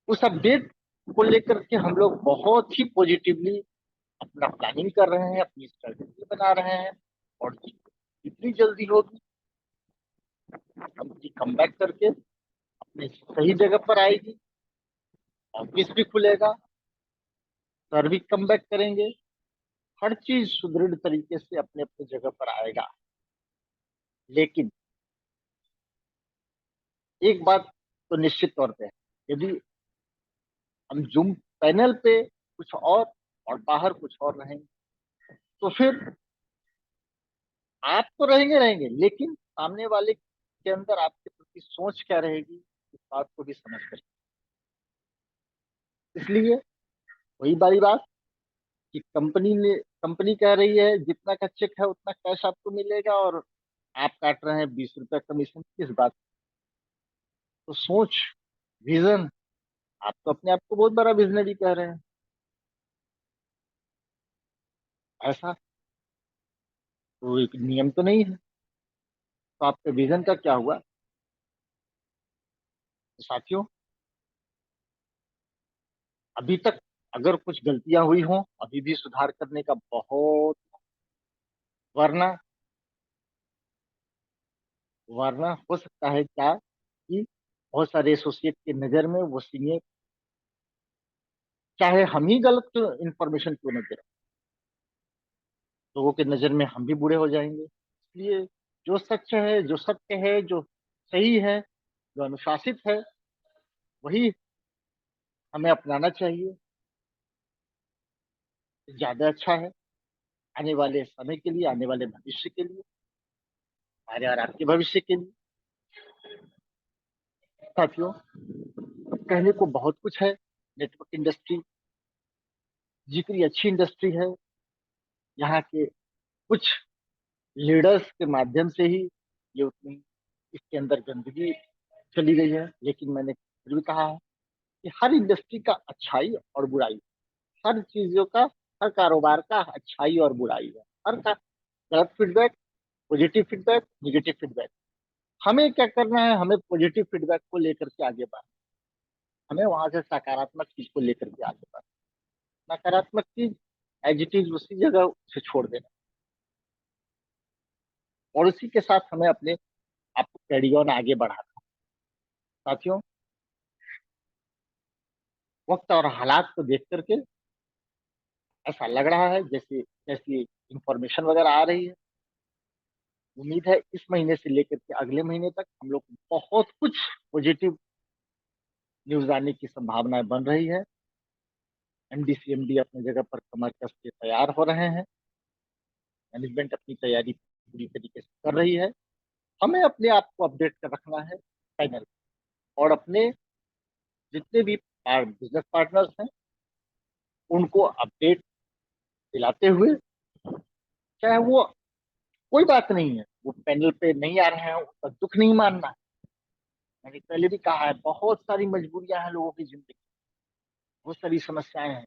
उस अपडेट को लेकर के हम लोग बहुत ही पॉजिटिवली अपना प्लानिंग कर रहे हैं, अपनी स्ट्रेटेजी बना रहे हैं, और जितनी जल्दी होगी कंपनी कमबैक करके अपने सही जगह पर आएगी, ऑफिस भी खुलेगा, सर भी कमबैक करेंगे, हर चीज सुदृढ़ तरीके से अपने अपने जगह पर आएगा। लेकिन एक बात तो निश्चित तौर पे है, यदि हम जूम पैनल पे कुछ और बाहर कुछ और रहेंगे, तो फिर आप तो रहेंगे रहेंगे, लेकिन सामने वाले के अंदर आपके प्रति सोच क्या रहेगी, इस बात को भी समझ कर। इसलिए वही बारी बात कि कंपनी कह रही है जितना का चेक है उतना कैश आपको मिलेगा, और आप काट रहे हैं 20 रुपए कमीशन, किस बात। तो सोच, विजन, आप तो अपने आप को बहुत बड़ा विजनरी कह रहे हैं, ऐसा तो एक नियम तो नहीं है। तो आपके विजन का क्या हुआ। तो साथियों, अभी तक अगर कुछ गलतियां हुई हों अभी भी सुधार करने का बहुत, वरना वरना हो सकता है क्या कि बहुत सारे एसोसिएट की नजर में वो सीनियर, चाहे हम ही गलत इंफॉर्मेशन क्यों न दे, लोगों की नजर में हम भी बुरे हो जाएंगे। इसलिए जो सच है, जो सत्य है, जो सही है, जो अनुशासित है, वही हमें अपनाना चाहिए। ज्यादा अच्छा है आने वाले समय के लिए, आने वाले भविष्य के लिए, हमारे और आपके भविष्य के लिए। साथियों, कहने को बहुत कुछ है। नेटवर्क इंडस्ट्री जितनी अच्छी इंडस्ट्री है, यहाँ के कुछ लीडर्स के माध्यम से ही ये उतनी इसके अंदर गंदगी चली गई है। लेकिन मैंने फिर भी कहा है कि हर इंडस्ट्री का अच्छाई और बुराई, हर चीजों का, हर कारोबार का अच्छाई और बुराई है। हर का गलत feedback, positive feedback, negative feedback. हमें क्या करना है, हमें पॉजिटिव फीडबैक को लेकर के आगे बढ़ना, हमें वहां से सकारात्मक चीज को लेकर के आगे बढ़ना। नकारात्मक चीज एज इट इज उसी जगह उसे छोड़ देना, और उसी के साथ हमें अपने आप को कैरी ऑन आगे बढ़ाना। साथियों, वक्त और हालात को देख करके ऐसा लग रहा है जैसे जैसी इंफॉर्मेशन वगैरह आ रही है, उम्मीद है इस महीने से लेकर के अगले महीने तक हम लोग को बहुत कुछ पॉजिटिव न्यूज आने की संभावनाएं बन रही है। एमडी अपनी जगह पर कमर कस के तैयार हो रहे हैं, मैनेजमेंट अपनी तैयारी पूरी तरीके से कर रही है। हमें अपने आप को अपडेट कर रखना है पैनल, और अपने जितने भी बिजनेस पार्टनर्स हैं उनको अपडेट दिलाते हुए, चाहे वो कोई बात नहीं है, वो पैनल पे नहीं आ रहे हैं, उसका दुख नहीं मानना है। मैंने पहले भी कहा है, बहुत सारी मजबूरियां हैं लोगों की जिंदगी, बहुत सारी समस्याएं हैं।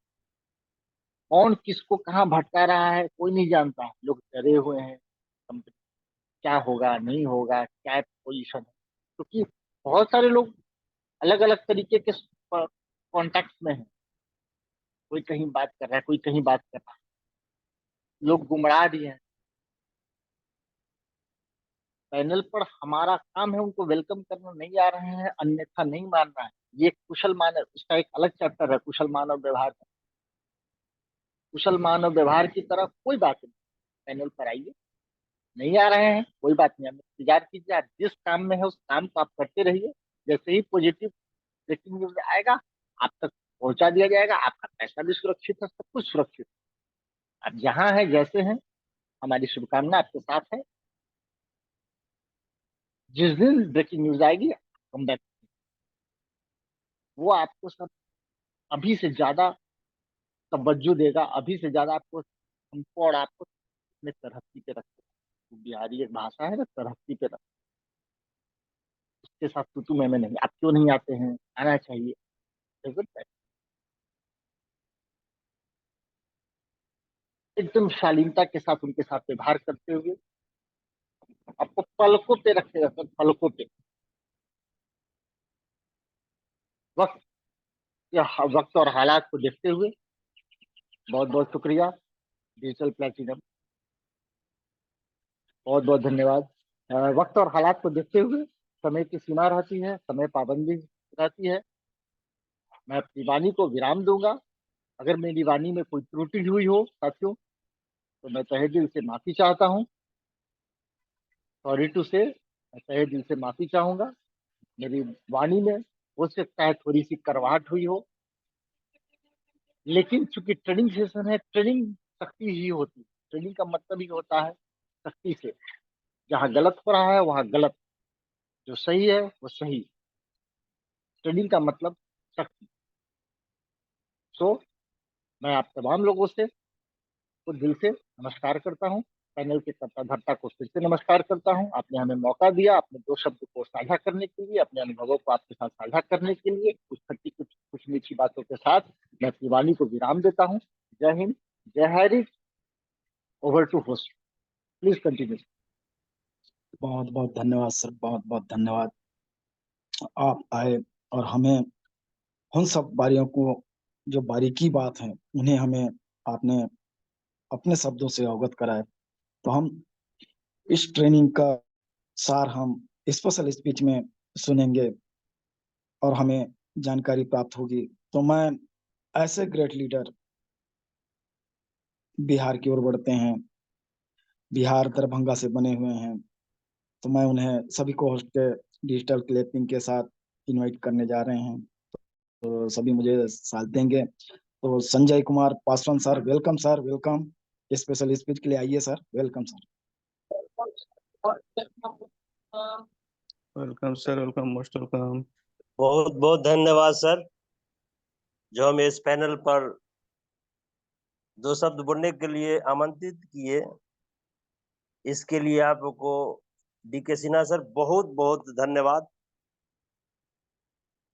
कौन किसको कहाँ भटका रहा है कोई नहीं जानता है। लोग डरे हुए हैं, कंपनी क्या होगा नहीं होगा, क्या पोजीशन है, क्योंकि बहुत सारे लोग अलग अलग तरीके के कॉन्टेक्ट में हैं। कोई कहीं बात कर रहा है, कोई कहीं बात कर रहा है, लोग गुमराह भी हैं। पैनल पर हमारा काम है उनको वेलकम करना, नहीं आ रहे हैं अन्यथा नहीं मानना है। ये कुशल मानव, उसका एक अलग चैप्टर है, कुशल मानव व्यवहार का। कुशल मानव व्यवहार की तरह कोई बात नहीं, पैनल पर आइए, नहीं आ रहे हैं कोई बात नहीं, आप इंतजार कीजिए, आप जिस काम में है उस काम को आप करते रहिए। जैसे ही पॉजिटिव ब्रेकिंग न्यूज आएगा आप तक पहुंचा दिया जाएगा। आपका पैसा भी सुरक्षित है, सब कुछ सुरक्षित है। आप जहाँ हैं जैसे हैं, हमारी शुभकामना आपके साथ है। जिस दिन ब्रेकिंग न्यूज आएगी कम बैक, वो आपको सब अभी से ज्यादा तवज्जो देगा, अभी से ज्यादा आपको, हमको और आपको अपने तरहसी पे रखेगा। बिहारी एक भाषा है ना, तरहसी पे रख, उसके साथ तू मैं नहीं, आप क्यों नहीं आते हैं, आना चाहिए, जरूरत है। एकदम शालीनता के साथ उनके साथ व्यवहार करते हुए आपको पलकों पे रखेगा सर, पलकों पे। वक्त या वक्त और हालात को देखते हुए बहुत बहुत शुक्रिया। डिजिटल प्लेटिनम, बहुत बहुत धन्यवाद। वक्त और हालात को देखते हुए समय की सीमा रहती है, समय पाबंदी रहती है। मैं अपनी वाणी को विराम दूंगा। अगर मेरी वाणी में कोई त्रुटि हुई हो साथियों, तो मैं तहे दिल से माफी चाहता हूँ। सॉरी टू से, मैं तहे दिल से माफी चाहूंगा। मेरी वाणी में हो सकता है थोड़ी सी करवाहट हुई हो, लेकिन चूंकि ट्रेनिंग सेशन है, ट्रेनिंग सख्ती ही होती है। ट्रेनिंग का मतलब ही होता है सख्ती से। जहाँ गलत हो रहा है वहाँ गलत, जो सही है वो सही। ट्रेनिंग का मतलब सख्ती। सो मैं आप तमाम लोगों से को दिल से नमस्कार करता हूँ। पैनल के कर्ताधर्ता को फिर से नमस्कार करता हूँ। आपने हमें मौका दिया अपने दो शब्द को साझा करने के लिए, अपने अनुभवों को आपके साथ साझा करने के लिए, कुछ खट्टी कुछ मीठी बातों के साथ मैं अपनी वाणी को विराम देता हूँ। Jai Hind, Jai Hari. Over to host, please continue. बहुत बहुत धन्यवाद सर, बहुत बहुत धन्यवाद। आप आए और हमें उन सब बारियों को जो बारीकी बात है उन्हें हमें आपने अपने शब्दों से अवगत कराए, तो हम इस ट्रेनिंग का सार हम स्पेशल स्पीच में सुनेंगे और हमें जानकारी प्राप्त होगी। तो मैं ऐसे ग्रेट लीडर बिहार की ओर बढ़ते हैं, बिहार दरभंगा से बने हुए हैं, तो मैं उन्हें सभी को होस्ट के डिजिटल क्लैपिंग के साथ इनवाइट करने जा रहे हैं। तो सभी मुझे साथ देंगे। तो Sanjay Kumar Paswan sir, welcome sir, welcome. Special speech के लिए आइए sir, welcome sir. Welcome sir, welcome, most welcome. बहुत बहुत धन्यवाद सर, जो हमें इस पैनल पर दो शब्द बोलने के लिए आमंत्रित किए। इसके लिए आपको डीके सिन्हा सर बहुत बहुत धन्यवाद।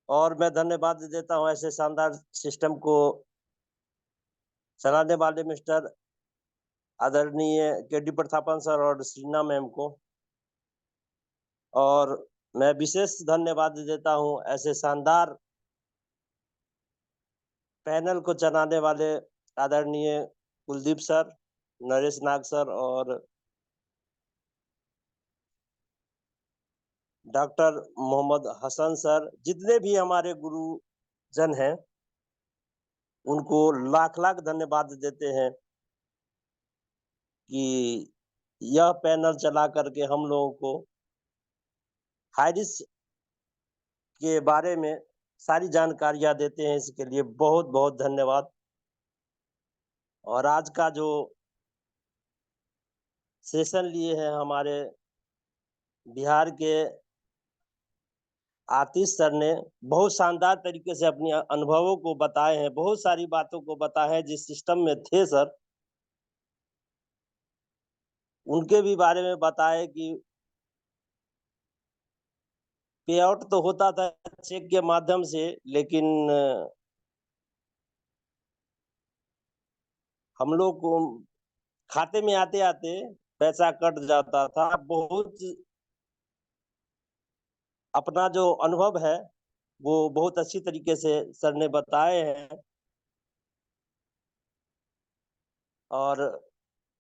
और मैं धन्यवाद देता हूं ऐसे शानदार सिस्टम को चलाने वाले मिस्टर आदरणीय केडी प्रतापन सर और श्रीना मैम को। और मैं विशेष धन्यवाद देता हूं ऐसे शानदार पैनल को चलाने वाले आदरणीय कुलदीप सर, नरेश नाग सर और डॉक्टर मोहम्मद हसन सर, जितने भी हमारे गुरुजन हैं उनको लाख लाख धन्यवाद देते हैं कि यह पैनल चला करके हम लोगों को हाई रिस्क के बारे में सारी जानकारियां देते हैं। इसके लिए बहुत बहुत धन्यवाद। और आज का जो सेशन लिए हैं हमारे बिहार के आतिश सर ने बहुत शानदार तरीके से अपनी अनुभवों को बताए हैं, बहुत सारी बातों को बताए हैं जिस सिस्टम में थे सर, उनके भी बारे में बताए कि पे आउट तो होता था चेक के माध्यम से, लेकिन हम लोग को खाते में आते आते पैसा कट जाता था। बहुत अपना जो अनुभव है वो बहुत अच्छी तरीके से सर ने बताए हैं। और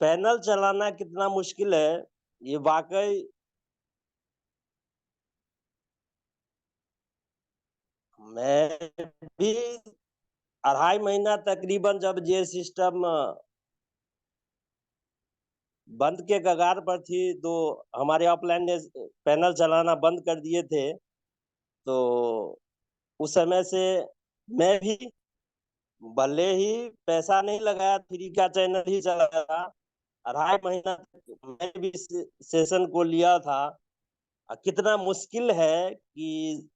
पैनल चलाना कितना मुश्किल है ये वाकई मैं भी 2.5 महीना तकरीबन जब ये सिस्टम बंद के कगार पर थी तो हमारे ऑफलाइन ने पैनल चलाना बंद कर दिए थे। तो उस समय से मैं भी भले ही पैसा नहीं लगाया, फ्री का चैनल ही चलाया, 2.5 महीना मैं भी सेशन को लिया था। कितना मुश्किल है कि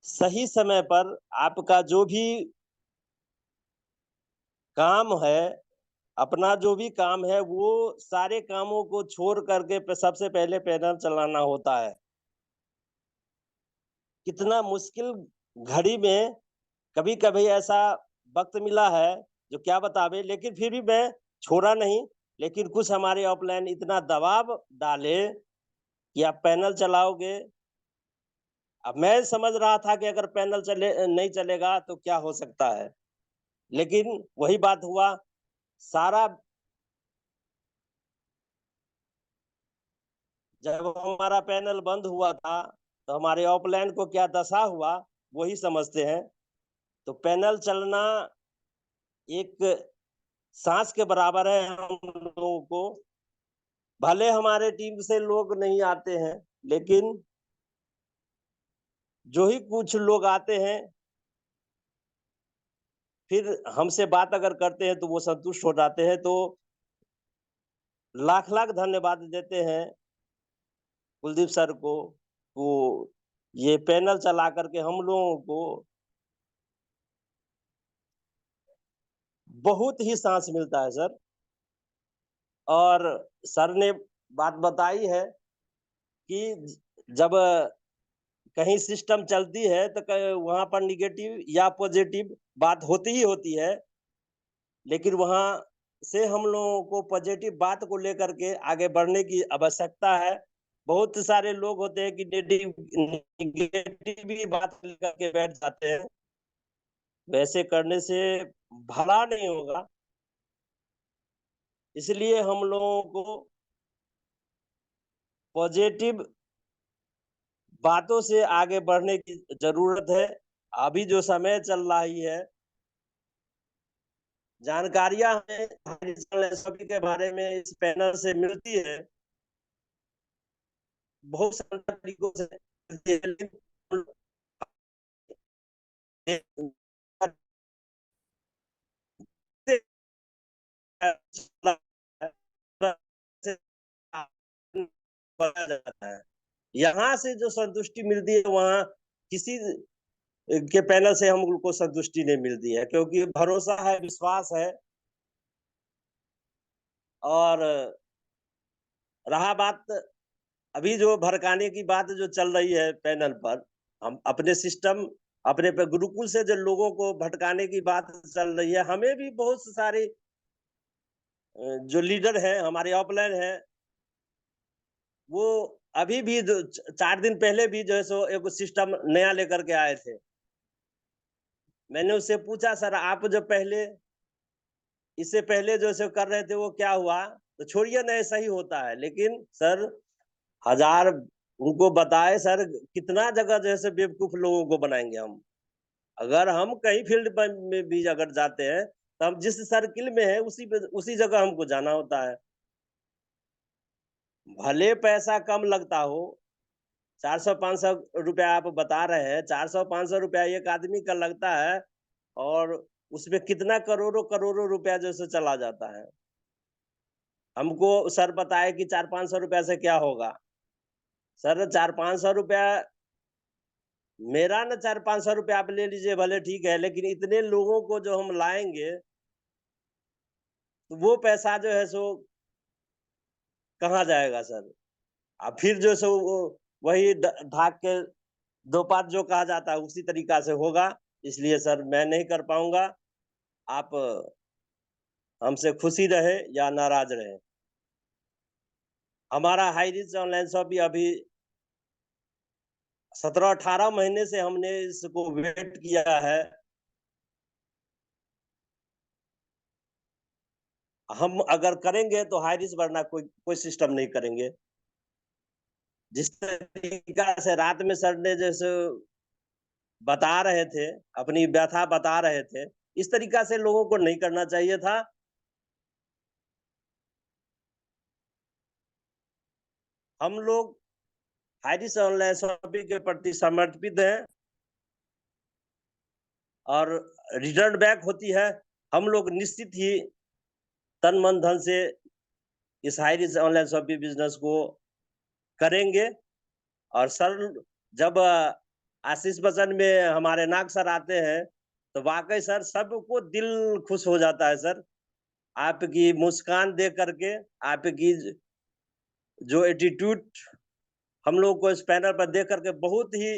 सही समय पर आपका जो भी काम है, अपना जो भी काम है, वो सारे कामों को छोड़ करके सबसे पहले पैनल चलाना होता है। कितना मुश्किल घड़ी में कभी कभी ऐसा वक्त मिला है जो क्या बतावे, लेकिन फिर भी मैं छोड़ा नहीं। लेकिन कुछ हमारे ऑफलाइन इतना दबाव डाले कि आप पैनल चलाओगे। अब मैं समझ रहा था कि अगर पैनल नहीं चलेगा तो क्या हो सकता है, लेकिन वही बात हुआ। सारा जब हमारा पैनल बंद हुआ था तो हमारे ऑफलाइन को क्या दशा हुआ वही समझते हैं। तो पैनल चलना एक सांस के बराबर है हम लोगों को। भले हमारे टीम से लोग नहीं आते हैं, लेकिन जो ही कुछ लोग आते हैं फिर हमसे बात अगर करते हैं तो वो संतुष्ट हो जाते हैं। तो लाख लाख धन्यवाद देते हैं कुलदीप सर को, वो ये पैनल चला करके हम लोगों को बहुत ही सांस मिलता है सर। और सर ने बात बताई है कि जब कहीं सिस्टम चलती है तो वहां पर निगेटिव या पॉजिटिव बात होती ही होती है, लेकिन वहां से हम लोगों को पॉजिटिव बात को लेकर के आगे बढ़ने की आवश्यकता है। बहुत सारे लोग होते हैं कि निगेटिव भी बात लेकर के बैठ जाते हैं, वैसे करने से भला नहीं होगा। इसलिए हम लोगों को पॉजिटिव बातों से आगे बढ़ने की जरूरत है। अभी जो समय चल रही है, जानकारियां हमें सभी के बारे में इस पैनल से मिलती है, बहुत सारे तरीकों से मिलती है, लेकिन जाता है। यहाँ से जो संतुष्टि मिलती है वहाँ किसी के पैनल से हम लोग को संतुष्टि नहीं मिलती है, क्योंकि भरोसा है, विश्वास है। और रहा बात अभी जो भड़काने की बात जो चल रही है पैनल पर, हम अपने सिस्टम अपने पे गुरुकुल से जो लोगों को भटकाने की बात चल रही है, हमें भी बहुत सारे जो लीडर हैं हमारे ऑफलाइन हैं, वो अभी भी 4 दिन पहले भी जो है सो एक सिस्टम नया लेकर के आए थे। मैंने उससे पूछा, सर आप जो पहले इससे पहले जो से कर रहे थे वो क्या हुआ? तो छोड़िए ना, ऐसा ही होता है। लेकिन सर हजार उनको बताए, सर कितना जगह जैसे बेवकूफ लोगों को बनाएंगे हम। अगर हम कहीं फील्ड में भी अगर जाते हैं तो हम जिस सर्किल में है उसी जगह हमको जाना होता है। भले पैसा कम लगता हो, 400-500 रुपया आप बता रहे हैं, 400-500 रुपया एक आदमी का लगता है, और उसमें कितना करोड़ों करोड़ों रुपया जैसे चला जाता है। हमको सर बताए कि 400-500 रुपया से क्या होगा। सर 400-500 रुपया मेरा ना, 400-500 रुपया आप ले लीजिए, भले ठीक है, लेकिन इतने लोगों को जो हम लाएंगे तो वो पैसा जो है सो कहाँ जाएगा सर? अब फिर जो सो वो वही ढाक के दो पात जो कहा जाता है उसी तरीका से होगा। इसलिए सर मैं नहीं कर पाऊंगा। आप हमसे खुशी रहे या नाराज रहे, हमारा हाई रिच ऑनलाइन शॉप अभी 17-18 महीने से हमने इसको वेट किया है। हम अगर करेंगे तो हाई रिच वरना कोई सिस्टम नहीं करेंगे। जिस तरीका से रात में सर ने जैसे बता रहे थे, अपनी व्यथा बता रहे थे, इस तरीका से लोगों को नहीं करना चाहिए था। हम लोग हाइरिस ऑनलाइन शॉपिंग के प्रति समर्पित हैं और रिटर्न बैक होती है। हम लोग निश्चित ही तन मन धन से इस हाइरिस ऑनलाइन शॉपिंग बिजनेस को करेंगे। और सर जब आशीष बचन में हमारे नाग सर आते हैं तो वाकई सर सबको दिल खुश हो जाता है। सर आपकी मुस्कान देख करके, आपकी जो एटीट्यूड हम लोग को इस पैनल पर देख करके बहुत ही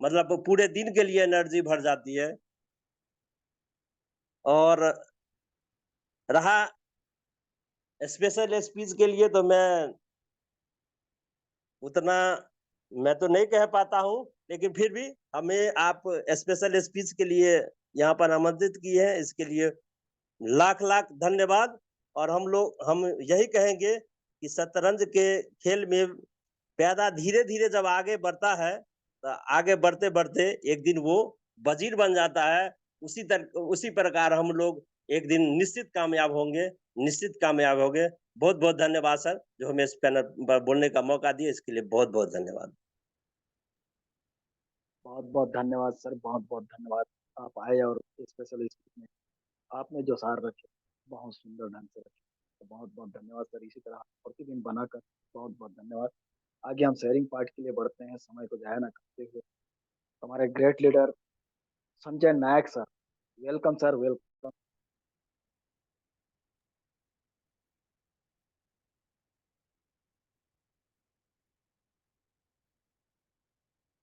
मतलब पूरे दिन के लिए एनर्जी भर जाती है। और रहा स्पेशल स्पीच के लिए तो उतना मैं तो नहीं कह पाता हूँ, लेकिन फिर भी हमें आप स्पेशल स्पीच के लिए यहाँ पर आमंत्रित किए हैं, इसके लिए लाख लाख धन्यवाद। और हम यही कहेंगे कि शतरंज के खेल में प्यादा धीरे धीरे जब आगे बढ़ता है तो आगे बढ़ते बढ़ते एक दिन वो वजीर बन जाता है। उसी प्रकार हम लोग एक दिन निश्चित कामयाब होंगे, निश्चित कामयाब होंगे। बहुत बहुत धन्यवाद सर, जो हमें इस पैनल पर बोलने का मौका दिया, इसके लिए बहुत बहुत धन्यवाद। बहुत बहुत धन्यवाद सर, बहुत बहुत धन्यवाद। आप आए और स्पेशल स्पीच में आपने जो सार रखे बहुत सुंदर ढंग से रखे, तो बहुत बहुत धन्यवाद सर। इसी तरह प्रतिदिन बनाकर बहुत बहुत धन्यवाद। आगे हम शेयरिंग पार्ट के लिए बढ़ते हैं, समय को जाया ना करते हुए। हमारे ग्रेट लीडर संजय नायक सर, वेलकम सर, वेलकम।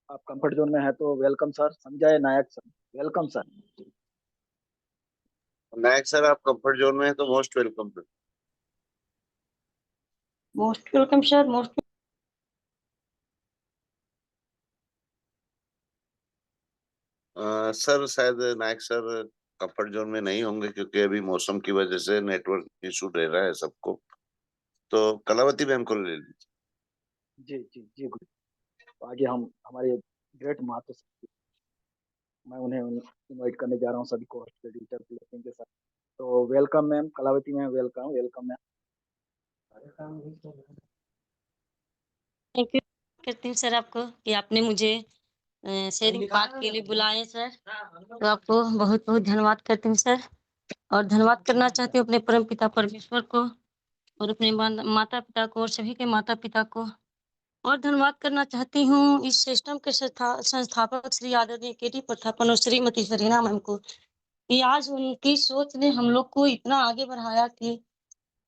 आप कंफर्ट जोन में है तो वेलकम सर, संजय नायक सर, वेलकम सर। नायक सर आप कंफर्ट जोन में है तो most welcome sir. Most welcome sir, most sir शायद नायक सर कंफर्ट जोन में नहीं होंगे क्योंकि अभी मौसम की वजह से नेटवर्क इशू रह रहा है सबको। तो कलावती मैम को ले लीजिए। जी जी जी गुरु। तो आगे हम हमारे ग्रेट माता मैं उन्हें इनवाइट करने जा रहा हूँ सभी को हॉस्पिटल के साथ। तो welcome ma'am, Kalavati ma'am, welcome welcome ma'am. Thank you करती हूँ सर आपको कि आपने मुझे शेयरिंग पार्ट के लिए बुलाए सर। तो आपको बहुत बहुत धन्यवाद करती हूँ सर। और धन्यवाद करना चाहती हूँ अपने परम पिता परमेश्वर को और अपने माता पिता को और सभी के माता पिता को। और धन्यवाद करना चाहती हूँ इस सिस्टम के संस्थापक श्री आदरणीय केटी प्रथापन और श्रीमती सरीना मैम को कि आज उनकी सोच ने हम लोग को इतना आगे बढ़ाया कि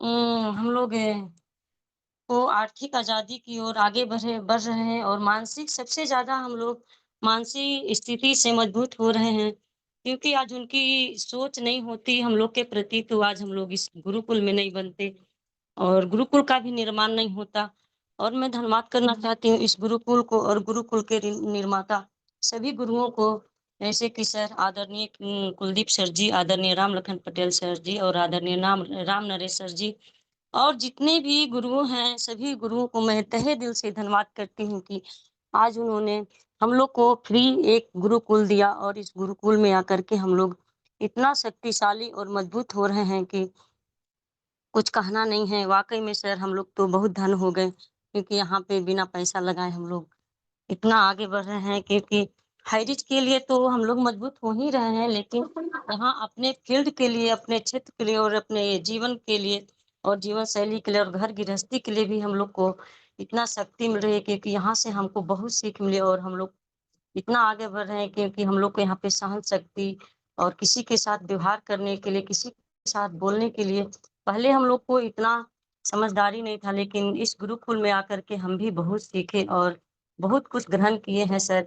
हम लोग को आर्थिक आजादी की ओर आगे बढ़ रहे हैं और मानसिक सबसे ज्यादा हम लोग मानसिक स्थिति से मजबूत हो रहे हैं क्योंकि आज उनकी सोच नहीं होती हम लोग के प्रति तो आज हम लोग इस गुरुकुल में नहीं बनते और गुरुकुल का भी निर्माण नहीं होता। और मैं धन्यवाद करना चाहती हूँ इस गुरुकुल को और गुरुकुल के निर्माता सभी गुरुओं को, जैसे कि सर आदरणीय कुलदीप सर जी, आदरणीय राम लखन पटेल सर जी और आदरणीय राम नरेश सर जी और जितने भी गुरुओं हैं सभी गुरुओं को मैं तहे दिल से धन्यवाद करती हूँ कि आज उन्होंने हम लोग को फ्री एक गुरुकुल दिया और इस गुरुकुल में आकर के हम लोग इतना शक्तिशाली और मजबूत हो रहे हैं कि कुछ कहना नहीं है। वाकई में सर हम लोग तो बहुत धन हो गए क्योंकि यहाँ पे बिना पैसा लगाए हम लोग इतना आगे बढ़ रहे हैं क्योंकि हाईरिच के लिए तो हम लोग मजबूत हो ही रहे हैं लेकिन यहाँ अपने फील्ड के लिए, अपने क्षेत्र के लिए और अपने जीवन के लिए और जीवन शैली के लिए और घर गृहस्थी के लिए भी हम लोग को इतना शक्ति मिल रही है क्योंकि यहाँ से हमको बहुत सीख मिली और हम लोग इतना आगे बढ़ रहे हैं क्योंकि हम लोग को यहाँ पे सहन शक्ति और किसी के साथ व्यवहार करने के लिए, किसी के साथ बोलने के लिए पहले हम लोग को इतना समझदारी नहीं था लेकिन इस गुरुकुल में आकर के हम भी बहुत सीखे और बहुत कुछ ग्रहण किए हैं सर।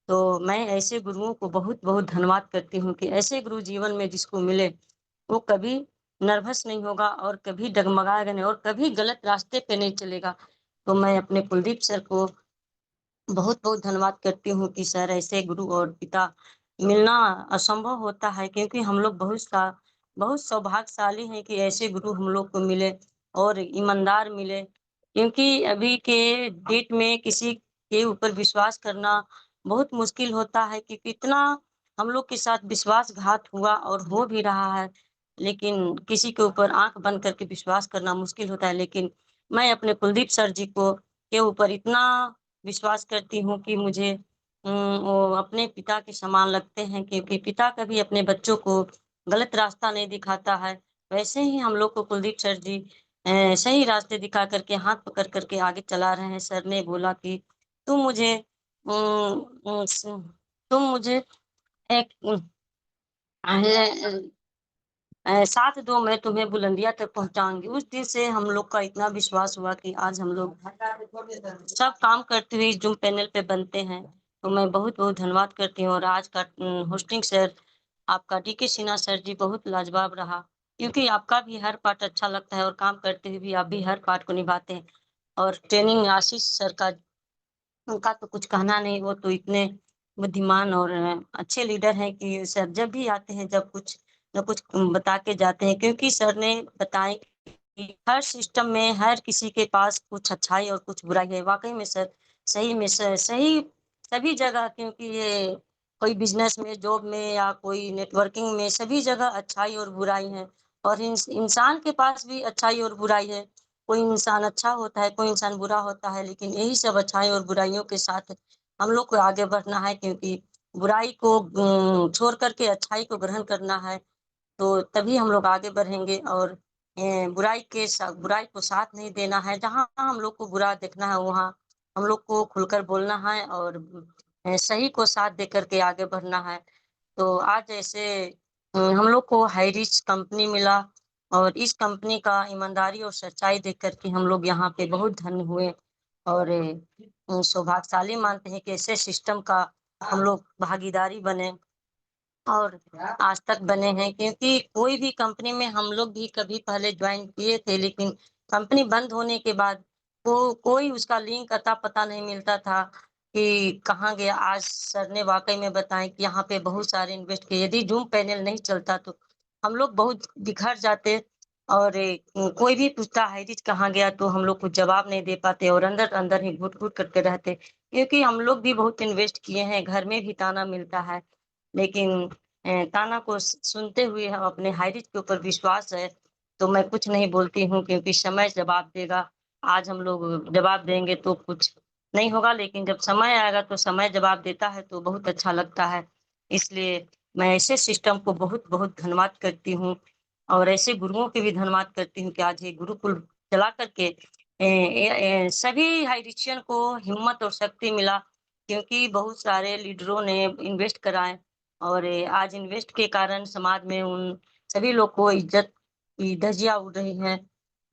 तो मैं ऐसे गुरुओं को बहुत बहुत धन्यवाद करती हूँ कि ऐसे गुरु जीवन में जिसको मिले वो कभी नर्वस नहीं होगा और कभी डगमगाएगा नहीं और कभी गलत रास्ते पे नहीं चलेगा। तो मैं अपने कुलदीप सर को बहुत बहुत धन्यवाद करती हूँ कि सर ऐसे गुरु और पिता मिलना असंभव होता है क्योंकि हम लोग बहुत सौभाग्यशाली हैं कि ऐसे गुरु हम लोग को मिले और ईमानदार मिले क्योंकि अभी के डेट में किसी के ऊपर विश्वास करना बहुत मुश्किल होता है क्योंकि इतना हम लोग के साथ विश्वासघात हुआ और हो भी रहा है लेकिन किसी के ऊपर आंख बंद करके विश्वास करना मुश्किल होता है। लेकिन मैं अपने कुलदीप सर जी को के ऊपर इतना विश्वास करती हूँ कि मुझे वो अपने पिता के समान लगते हैं क्योंकि पिता कभी अपने बच्चों को गलत रास्ता नहीं दिखाता है। वैसे ही हम लोग को कुलदीप सर जी सही रास्ते दिखा करके हाथ पकड़ करके आगे चला रहे हैं। सर ने बोला कि तुम मुझे अम, अम, स- तुम मुझे एक साथ दो, मैं तुम्हें बुलंदिया तक पहुंचाऊंगी। उस दिन से हम लोग का इतना विश्वास हुआ कि आज हम लोग सब काम करते हुए जूम पैनल पे बनते हैं। तो मैं बहुत बहुत धन्यवाद करती हूँ और आज का होस्टिंग सर आपका डीके सिन्हा सर जी बहुत लाजवाब रहा क्योंकि आपका भी हर पार्ट अच्छा लगता है और काम करते हुए भी आप भी हर पार्ट को निभाते हैं। और ट्रेनिंग आशीष सर का, उनका तो कुछ कहना नहीं, वो तो इतने बुद्धिमान और अच्छे लीडर हैं कि सर जब भी आते हैं जब कुछ न कुछ बता के जाते हैं क्योंकि सर ने बताए कि हर सिस्टम में हर किसी के पास कुछ अच्छाई और कुछ बुराई है। वाकई में सर सही में सही सभी जगह क्योंकि ये कोई बिजनेस में, जॉब में या कोई नेटवर्किंग में सभी जगह अच्छाई और बुराई है और इंसान के पास भी अच्छाई और बुराई है। कोई इंसान अच्छा होता है, कोई इंसान बुरा होता है लेकिन यही सब अच्छाई और बुराइयों के साथ हम लोग को आगे बढ़ना है क्योंकि बुराई को छोड़ करके अच्छाई को ग्रहण करना है। तो तभी हम लोग आगे बढ़ेंगे और बुराई को साथ नहीं देना है। जहाँ हम लोग को बुरा देखना है वहाँ हम लोग को खुलकर बोलना है और सही को साथ दे करके आगे बढ़ना है। तो आज ऐसे हम लोग को हाई रिच कंपनी मिला और इस कंपनी का ईमानदारी और सच्चाई देख करके हम लोग यहाँ पे बहुत धन्य हुए और सौभाग्यशाली मानते हैं कि ऐसे सिस्टम का हम लोग भागीदारी बने और आज तक बने हैं क्योंकि कोई भी कंपनी में हम लोग भी कभी पहले ज्वाइन किए थे लेकिन कंपनी बंद होने के बाद कोई उसका लिंक अता पता नहीं मिलता था कि कहाँ गया। आज सर ने वाक़ई में बताएँ कि यहाँ पे बहुत सारे इन्वेस्ट किए। यदि ज़ूम पैनल नहीं चलता तो हम लोग बहुत बिखर जाते और कोई भी पूछता हाइरिच कहाँ गया तो हम लोग कुछ जवाब नहीं दे पाते और अंदर-अंदर ही घुट-घुट करके रहते। क्योंकि हम लोग भी बहुत इन्वेस्ट किए हैं, घर में भी ताना मिलता है। लेकिन ताना को सुनते हुए हम अपने हाइरिच के ऊपर विश्वास है, तो मैं कुछ नहीं बोलती हूँ क्योंकि समय जवाब देगा। आज हम लोग जवाब देंगे तो कुछ नहीं होगा, लेकिन जब समय आएगा तो समय जवाब देता है तो बहुत अच्छा लगता है। इसलिए मैं ऐसे सिस्टम को बहुत-बहुत धन्यवाद करती हूँ और ऐसे गुरुओं के भी धन्यवाद करती हूँ कि आज ये गुरुकुल चला कर के सभी हाइरिचियन को हिम्मत और शक्ति मिला क्योंकि बहुत सारे लीडरों ने इन्वेस्ट कराए और आज इन्वेस्ट के कारण समाज में उन सभी लोग को इज़्ज़त की धज्जियाँ उड़ रही हैं।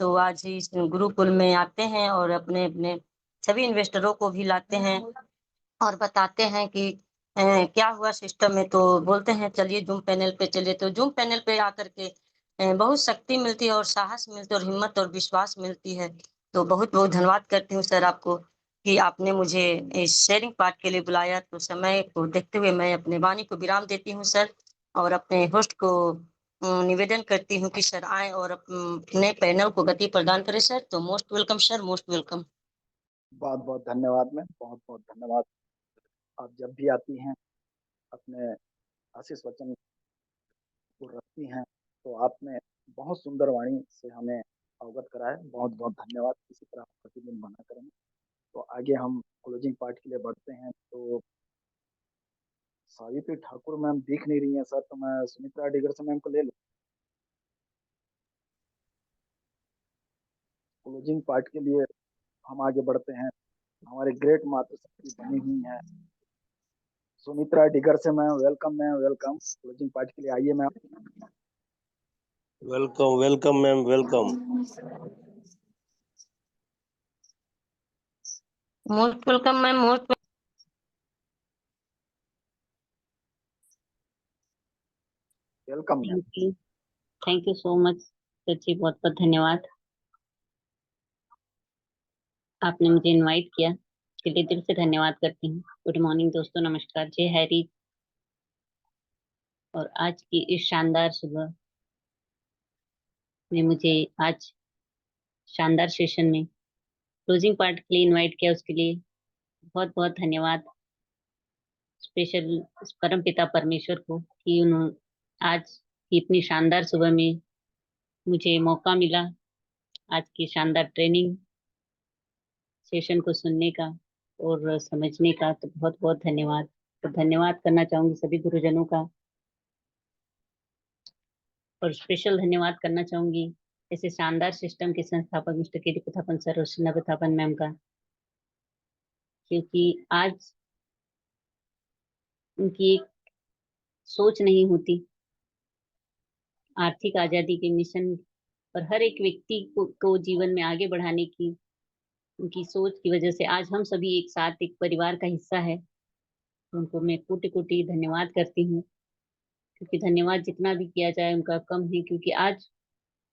तो आज इस गुरुकुल में आते हैं और अपने-अपने सभी इन्वेस्टरों को भी लाते हैं और बताते हैं कि क्या हुआ सिस्टम में, तो बोलते हैं चलिए ज़ूम पैनल पे चलिए, तो ज़ूम पैनल पे आकर के बहुत शक्ति मिलती है और साहस मिलती है और हिम्मत और विश्वास मिलती है। तो बहुत-बहुत धन्यवाद करती हूँ सर आपको कि आपने मुझे इस शेयरिंग पार्ट के लिए बुलाया। तो समय को देखते हुए मैं अपनी वाणी को विराम देती हूँ सर और अपने होस्ट को निवेदन करती हूँ कि सर आएँ और अपने पैनल को गति प्रदान करें सर। तो most welcome sir, most welcome. बहुत-बहुत धन्यवाद मैम, बहुत-बहुत धन्यवाद। आप जब भी आती हैं, अपने आशीष वचन को रखती हैं, तो आपने बहुत सुंदर वाणी से हमें अवगत कराया। बहुत-बहुत धन्यवाद। इसी तरह प्रतिदिन बना करेंगे। तो आगे हम क्लोजिंग पार्ट के लिए बढ़ते हैं। तो सावित्री ठाकुर मैम दिख नहीं रही हैं सर, तो मैं सुमित्रा डिगर से मैम को ले लूँ। क्लोजिंग पार्ट के लिए हम आगे बढ़ते हैं। हमारे ग्रेट मातृशक्ति बनी हुई हैं सुमित्रा डिगर से मैम, वेलकम क्लोजिंग पार्ट के लिए आइए ma'am. Welcome welcome ma'am, welcome. Most welcome ma'am, most welcome ma'am. Thank you so much sir ji, बहुत बहुत धन्यवाद। आपने मुझे इनवाइट किया, इसके लिए दिल से धन्यवाद करती हूँ। गुड मॉर्निंग दोस्तों, नमस्कार, जय हैरी। और आज की इस शानदार सुबह में मुझे आज शानदार सेशन में क्लोजिंग पार्ट के लिए इनवाइट किया, उसके लिए बहुत बहुत धन्यवाद स्पेशल परम पिता परमेश्वर को कि उन्होंने आज की इतनी शानदार सुबह में मुझे मौका मिला आज की शानदार ट्रेनिंग सेशन को सुनने का और समझने का। तो बहुत बहुत धन्यवाद। तो धन्यवाद करना चाहूंगी सभी गुरुजनों का और स्पेशल धन्यवाद करना चाहूंगी ऐसे शानदार सिस्टम के संस्थापक मिस्टर के डी प्रतापन सर और श्रीना प्रतापन मैम का, क्योंकि आज उनकी एक सोच नहीं होती आर्थिक आजादी के मिशन और हर एक व्यक्ति को जीवन में आगे बढ़ाने की उनकी सोच की वजह से आज हम सभी एक साथ एक परिवार का हिस्सा है। उनको मैं कोटि कोटि धन्यवाद करती हूँ, क्योंकि धन्यवाद जितना भी किया जाए उनका कम है। क्योंकि आज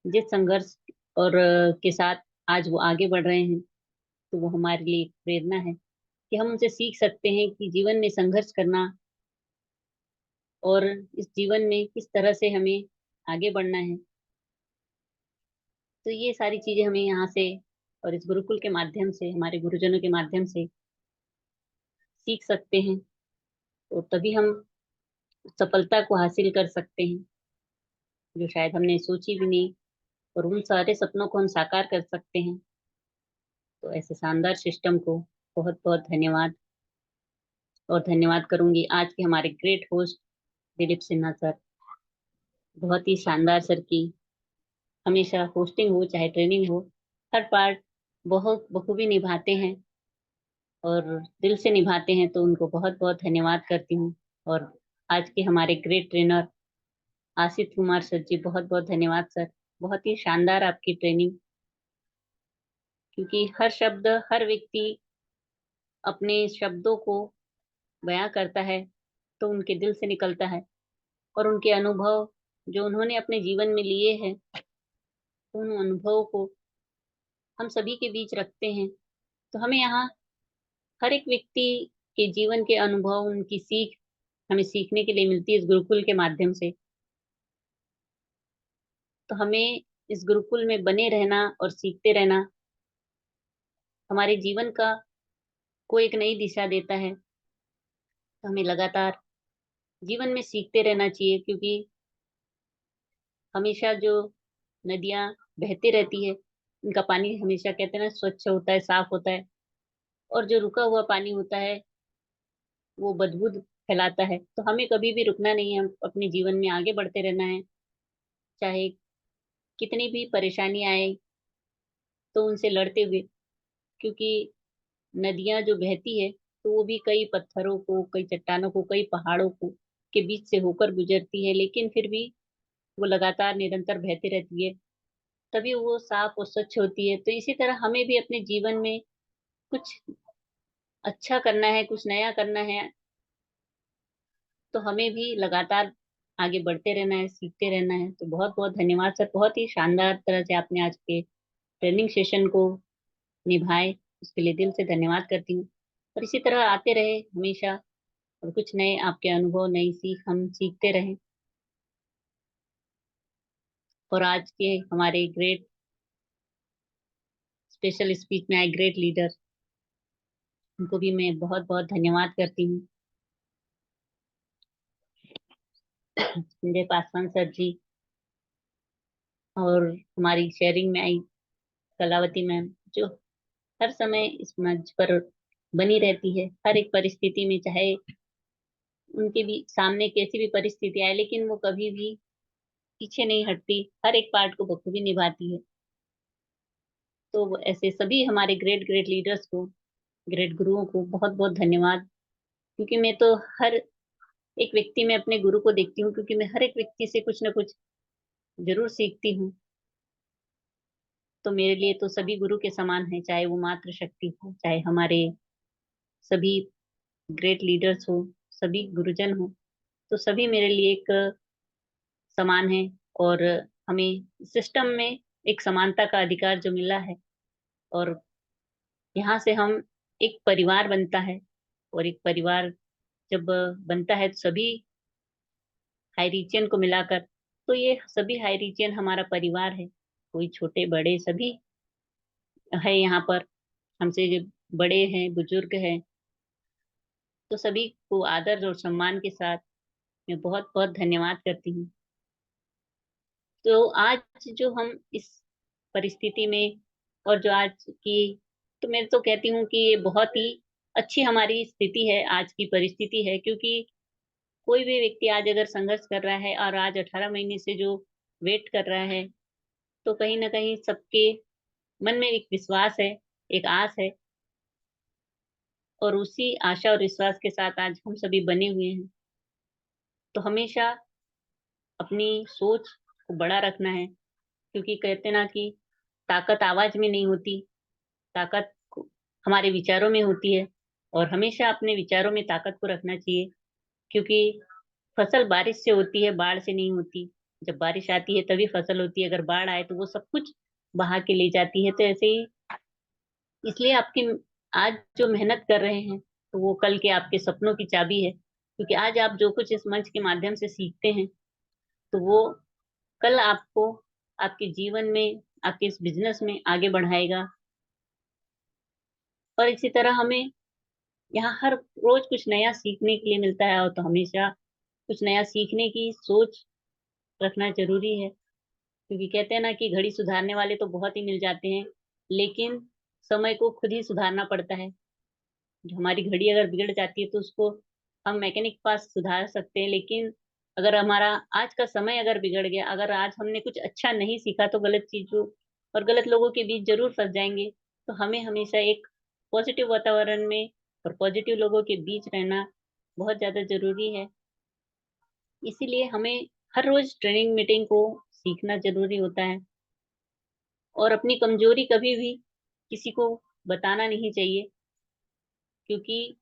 जिस संघर्ष और के साथ आज वो आगे बढ़ रहे हैं, तो वो हमारे लिए एक प्रेरणा है कि हम उनसे सीख सकते हैं कि जीवन में संघर्ष करना और इस जीवन में किस तरह से हमें आगे बढ़ना है। तो ये सारी चीजें हमें यहाँ से और इस गुरुकुल के माध्यम से, हमारे गुरुजनों के माध्यम से सीख सकते हैं, और तभी हम सफलता को हासिल कर सकते हैं जो शायद हमने सोची भी नहीं, और उन सारे सपनों को हम साकार कर सकते हैं। तो ऐसे शानदार सिस्टम को बहुत बहुत धन्यवाद। और धन्यवाद करूंगी आज के हमारे great host Dilip Sinha sir. बहुत ही शानदार सर की हमेशा होस्टिंग हो चाहे ट्रेनिंग हो, हर पार्ट बहुत बखूबी निभाते हैं और दिल से निभाते हैं। तो उनको बहुत बहुत धन्यवाद करती हूँ। और आज के हमारे great trainer आशित Kumar sir ji, बहुत बहुत धन्यवाद सर। बहुत ही शानदार आपकी ट्रेनिंग, क्योंकि हर शब्द, हर व्यक्ति अपने शब्दों को बयां करता है तो उनके दिल से निकलता है, और उनके अनुभव जो उन्होंने अपने जीवन में लिए हैं, तो उन अनुभवों को हम सभी के बीच रखते हैं। तो हमें यहाँ हर एक व्यक्ति के जीवन के अनुभव, उनकी सीख हमें सीखने के लिए मिलती है इस गुरुकुल के माध्यम से। तो हमें इस गुरुकुल में बने रहना और सीखते रहना हमारे जीवन का को एक नई दिशा देता है। तो हमें लगातार जीवन में सीखते रहना चाहिए, क्योंकि हमेशा जो नदियां बहती रहती है उनका पानी हमेशा कहते हैं ना स्वच्छ होता है, साफ होता है, और जो रुका हुआ पानी होता है वो बदबू फैलाता है। तो हमें कभी भी रुकना नहीं है, हम अपने जीवन में आगे बढ़ते रहना है। चाहे कितनी भी परेशानी आए तो उनसे लड़ते हुए, क्योंकि नदियां जो बहती है तो वो भी कई पत्थरों को, कई चट्टानों को, कई पहाड़ों को के बीच से होकर गुजरती है, लेकिन फिर भी वो लगातार निरंतर बहती रहती है, तभी वो साफ और स्वच्छ होती है। तो इसी तरह हमें भी अपने जीवन में कुछ अच्छा करना है, कुछ नया करना है, तो हमें भी लगातार आगे बढ़ते रहना है, सीखते रहना है। तो बहुत बहुत धन्यवाद सर, बहुत ही शानदार तरह से आपने आज के ट्रेनिंग सेशन को निभाए, उसके लिए दिल से धन्यवाद करती हूँ। और इसी तरह आते रहे हमेशा, और कुछ नए आपके अनुभव, नई सीख हम सीखते रहें। और आज के हमारे ग्रेट स्पेशल स्पीच में आए ग्रेट लीडर, उनको भी मैं बहुत बहुत धन्यवाद करती हूँ। संजय पासवान सर जी, और हमारी शेयरिंग में आई कलावती मैम, जो हर समय इस मंच पर बनी रहती है, हर एक परिस्थिति में, चाहे उनके भी सामने कैसी भी परिस्थिति आए, लेकिन वो कभी भी पीछे नहीं हटती, हर एक पार्ट को बखूबी निभाती है। तो ऐसे सभी हमारे ग्रेट ग्रेट लीडर्स को, ग्रेट गुरुओं को बहुत बहुत धन्यवाद। क्योंकि मैं तो हर एक व्यक्ति में अपने गुरु को देखती हूँ, क्योंकि मैं हर एक व्यक्ति से कुछ ना कुछ जरूर सीखती हूँ। तो मेरे लिए तो सभी गुरु के समान है, चाहे वो मातृ शक्ति हो, चाहे हमारे सभी ग्रेट लीडर्स हो, सभी गुरुजन हो, तो सभी मेरे लिए एक समान है। और हमें सिस्टम में एक समानता का अधिकार जो मिला है, और यहाँ से हम एक परिवार बनता है, और एक परिवार जब बनता है तो सभी हाई रीजियन को मिलाकर, तो ये सभी हाई रीजियन हमारा परिवार है। कोई छोटे बड़े सभी है यहाँ पर, हमसे जो बड़े हैं, बुजुर्ग हैं, तो सभी को आदर और सम्मान के साथ मैं बहुत बहुत धन्यवाद करती हूँ। तो आज जो हम इस परिस्थिति में, और जो आज की, तो मैं तो कहती हूँ कि ये बहुत ही अच्छी हमारी स्थिति है, आज की परिस्थिति है। क्योंकि कोई भी व्यक्ति आज अगर संघर्ष कर रहा है, और आज 18 महीने से जो वेट कर रहा है, तो कहीं ना कहीं सबके मन में एक विश्वास है, एक आस है, और उसी आशा और विश्वास के साथ आज हम सभी बने हुए हैं। तो हमेशा अपनी सोच को बड़ा रखना है, क्योंकि कहते ना कि ताकत आवाज में नहीं होती, ताकत हमारे विचारों में होती है। और हमेशा अपने विचारों में ताकत को रखना चाहिए, क्योंकि फसल बारिश से होती है, बाढ़ से नहीं होती। जब बारिश आती है तभी फसल होती है, अगर बाढ़ आए तो वो सब कुछ बहा के ले जाती है। तो ऐसे ही, इसलिए आपकी आज जो मेहनत कर रहे हैं, तो वो कल के आपके सपनों की चाबी है। क्योंकि आज आप जो कुछ इस मंच के माध्यम से सीखते हैं, तो वो कल आपको आपके जीवन में, आपके इस बिजनेस में आगे बढ़ाएगा। और इसी तरह हमें यहाँ हर रोज कुछ नया सीखने के लिए मिलता है, और तो हमेशा कुछ नया सीखने की सोच रखना जरूरी है। क्योंकि कहते हैं ना कि घड़ी सुधारने वाले तो बहुत ही मिल जाते हैं, लेकिन समय को खुद ही सुधारना पड़ता है। जो हमारी घड़ी अगर बिगड़ जाती है तो उसको हम मैकेनिक के पास सुधार सकते हैं, लेकिन अगर हमारा आज का समय अगर बिगड़ गया, अगर आज हमने कुछ अच्छा नहीं सीखा, तो गलत चीजों और गलत लोगों के बीच जरूर फंस जाएंगे। तो हमें हमेशा एक पॉजिटिव वातावरण में और पॉजिटिव लोगों के बीच रहना बहुत ज्यादा जरूरी है। इसीलिए हमें हर रोज ट्रेनिंग मीटिंग को सीखना जरूरी होता है। और अपनी कमजोरी कभी भी किसी को बताना नहीं चाहिए, क्योंकि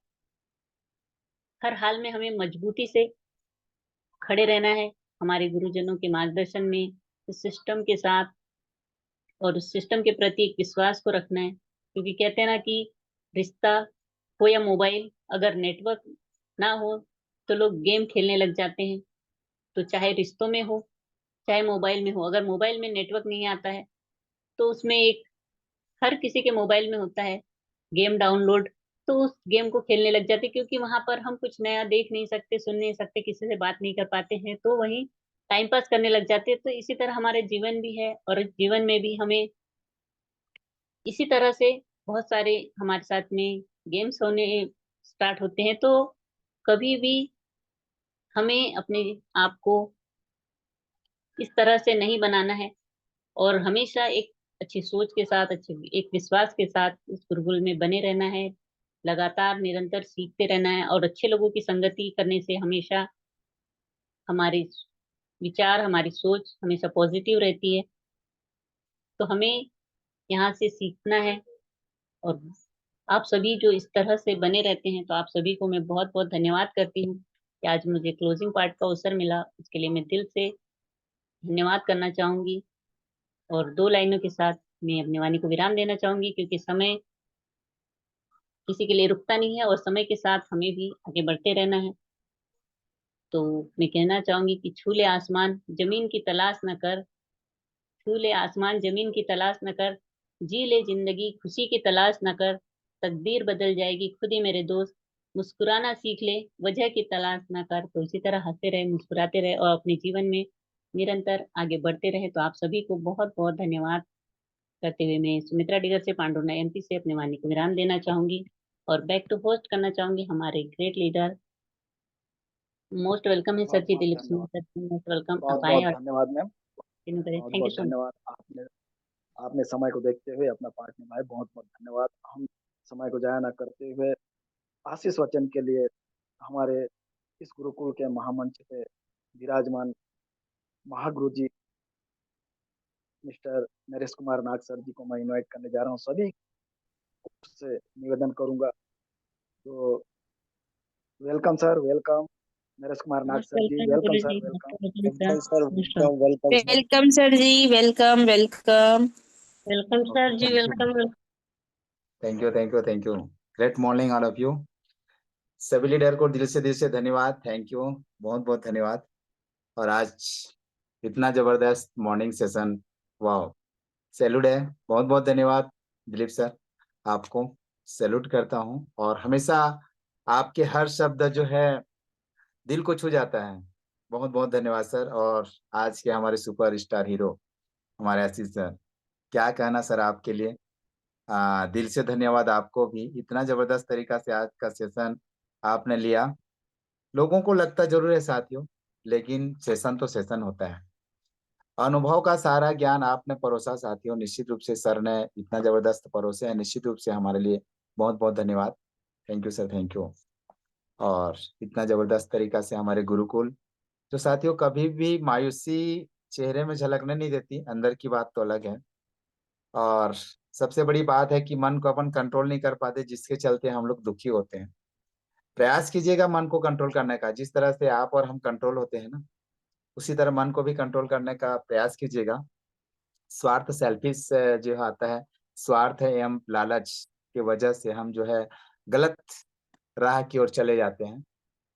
हर हाल में हमें मजबूती से खड़े रहना है, हमारे गुरुजनों के मार्गदर्शन में, इस सिस्टम के साथ, और उस सिस्टम के प्रति एक विश्वास को रखना है। क्योंकि कहते हैं ना कि रिश्ता हो या मोबाइल, अगर नेटवर्क ना हो तो लोग गेम खेलने लग जाते हैं। तो चाहे रिश्तों में हो, चाहे मोबाइल में हो, अगर मोबाइल में नेटवर्क नहीं आता है तो उसमें एक, हर किसी के मोबाइल में होता है गेम डाउनलोड, तो उस गेम को खेलने लग जाते, क्योंकि वहां पर हम कुछ नया देख नहीं सकते, सुन नहीं सकते, किसी से बात नहीं कर पाते हैं, तो वहीं टाइम पास करने लग जाते हैं। तो इसी तरह हमारे जीवन भी है, और जीवन में भी हमें इसी तरह से बहुत सारे हमारे साथ में गेम्स होने स्टार्ट होते हैं। तो कभी भी हमें अपने आप को इस तरह से नहीं बनाना है, और हमेशा एक अच्छी सोच के साथ, अच्छे एक विश्वास के साथ इस गुरुकुल में बने रहना है, लगातार निरंतर सीखते रहना है, और अच्छे लोगों की संगति करने से हमेशा हमारे विचार, हमारी सोच हमेशा पॉजिटिव रहती है। तो हमें यहाँ से सीखना है। और आप सभी जो इस तरह से बने रहते हैं, तो आप सभी को मैं बहुत बहुत धन्यवाद करती हूँ कि आज मुझे क्लोजिंग पार्ट का अवसर मिला। उसके लिए मैं दिल से धन्यवाद करना चाहूंगी। और 2 लाइनों के साथ मैं अपनी वाणी को विराम देना चाहूंगी, क्योंकि समय किसी के लिए रुकता नहीं है, और समय के साथ हमें भी आगे बढ़ते रहना है। तो मैं कहना चाहूंगी कि छू ले आसमान जमीन की तलाश न कर, छू ले आसमान जमीन की तलाश न कर, जी ले जिंदगी खुशी की तलाश न कर, तकदीर बदल जाएगी खुद ही मेरे दोस्त, मुस्कुराना सीख ले वजह की तलाश न कर। तो इसी तरह हंसते रहे, मुस्कुराते रहे, और अपने जीवन में निरंतर आगे बढ़ते रहे। तो आप सभी को बहुत बहुत धन्यवाद करते हुए मैं सुमित्रा डिगर से, पांडुरंग एमपी से अपने वाणी को विराम देना चाहूंगी, और बैक टू होस्ट करना चाहूंगी हमारे ग्रेट लीडर। मोस्ट वेलकम है सर बहुत जी, बहुत दिलीप सिंह धन्यवाद। Sir, most welcome. बहुत आप आए बहुत और धन्यवाद मैम। कंटिन्यू करें। बहुत थैंक यू बहुत सो मच। धन्यवाद। आपने आपने समय को देखते हुए अपना पार्ट निभाया, बहुत बहुत धन्यवाद। हम समय को जाया ना करते हुए आशीष वचन के लिए हमारे इस गुरुकुल के महामंच पे विराजमान महागुरु जी मिस्टर नरेश कुमार नाग सर जी को मैं इनवाइट करने जा रहा हूँ। सभी से निवेदन करूंगा, तो welcome sir, welcome Naresh Kumar Nag most sir ji, welcome welcome Guru sir, ji, welcome. Most welcome welcome sir, sir, most welcome sir. Welcome sir ji, welcome welcome. Welcome Okay, sir ji, thank you. Welcome. Thank you. Great morning, all of you. सभी लीडर को दिल से धन्यवाद, थैंक यू, बहुत बहुत धन्यवाद। और आज इतना जबरदस्त मॉर्निंग सेशन, वाह, सैल्यूट है, बहुत बहुत धन्यवाद दिलीप सर, आपको सैल्यूट करता हूँ। और हमेशा आपके हर शब्द जो है दिल को छू जाता है, बहुत बहुत धन्यवाद सर। और आज के हमारे सुपर स्टार हीरो हमारे आशीष सर, क्या कहना सर आपके लिए। दिल से धन्यवाद आपको भी, इतना जबरदस्त तरीका से आज का सेशन आपने लिया। लोगों को लगता जरूर है साथियों, लेकिन सेशन तो सेशन होता है। अनुभव का सारा ज्ञान आपने परोसा साथियों, निश्चित रूप से सर ने इतना जबरदस्त परोसे है, निश्चित रूप से हमारे लिए बहुत बहुत धन्यवाद। Thank you sir, thank you. और इतना जबरदस्त तरीका से हमारे गुरुकुल, जो साथियों कभी भी मायूसी चेहरे में झलकने नहीं देती, अंदर की बात तो अलग है। और सबसे बड़ी बात है कि मन को अपन कंट्रोल नहीं कर पाते, जिसके चलते हम लोग दुखी होते हैं। प्रयास कीजिएगा मन को कंट्रोल करने का, जिस तरह से आप और हम कंट्रोल होते हैं ना, उसी तरह मन को भी कंट्रोल करने का प्रयास कीजिएगा। स्वार्थ, सेल्फिश जो आता है, स्वार्थ एवं लालच की वजह से हम जो है गलत राह की ओर चले जाते हैं।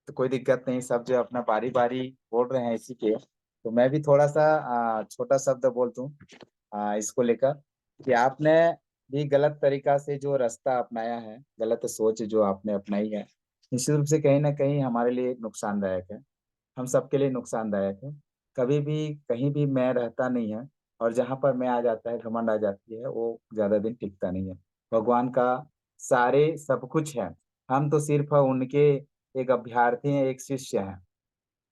तो कोई दिक्कत नहीं, सब जो अपना बारी बारी बोल रहे हैं इसी के, तो मैं भी थोड़ा सा छोटा शब्द बोल दूं इसको लेकर, कि आपने भी गलत तरीका से जो रास्ता अपनाया है, गलत सोच जो आपने अपनाई है, निश्चित रूप से कहीं ना कहीं हमारे लिए नुकसानदायक है, हम सबके लिए नुकसानदायक है। कभी भी कहीं भी मैं रहता नहीं है, और जहां पर मैं आ जाता है, घमंड आ जाती है, वो ज्यादा दिन टिकता नहीं है। भगवान का सारे सब कुछ है, हम तो सिर्फ उनके एक अभ्यर्थी हैं, एक शिष्य हैं।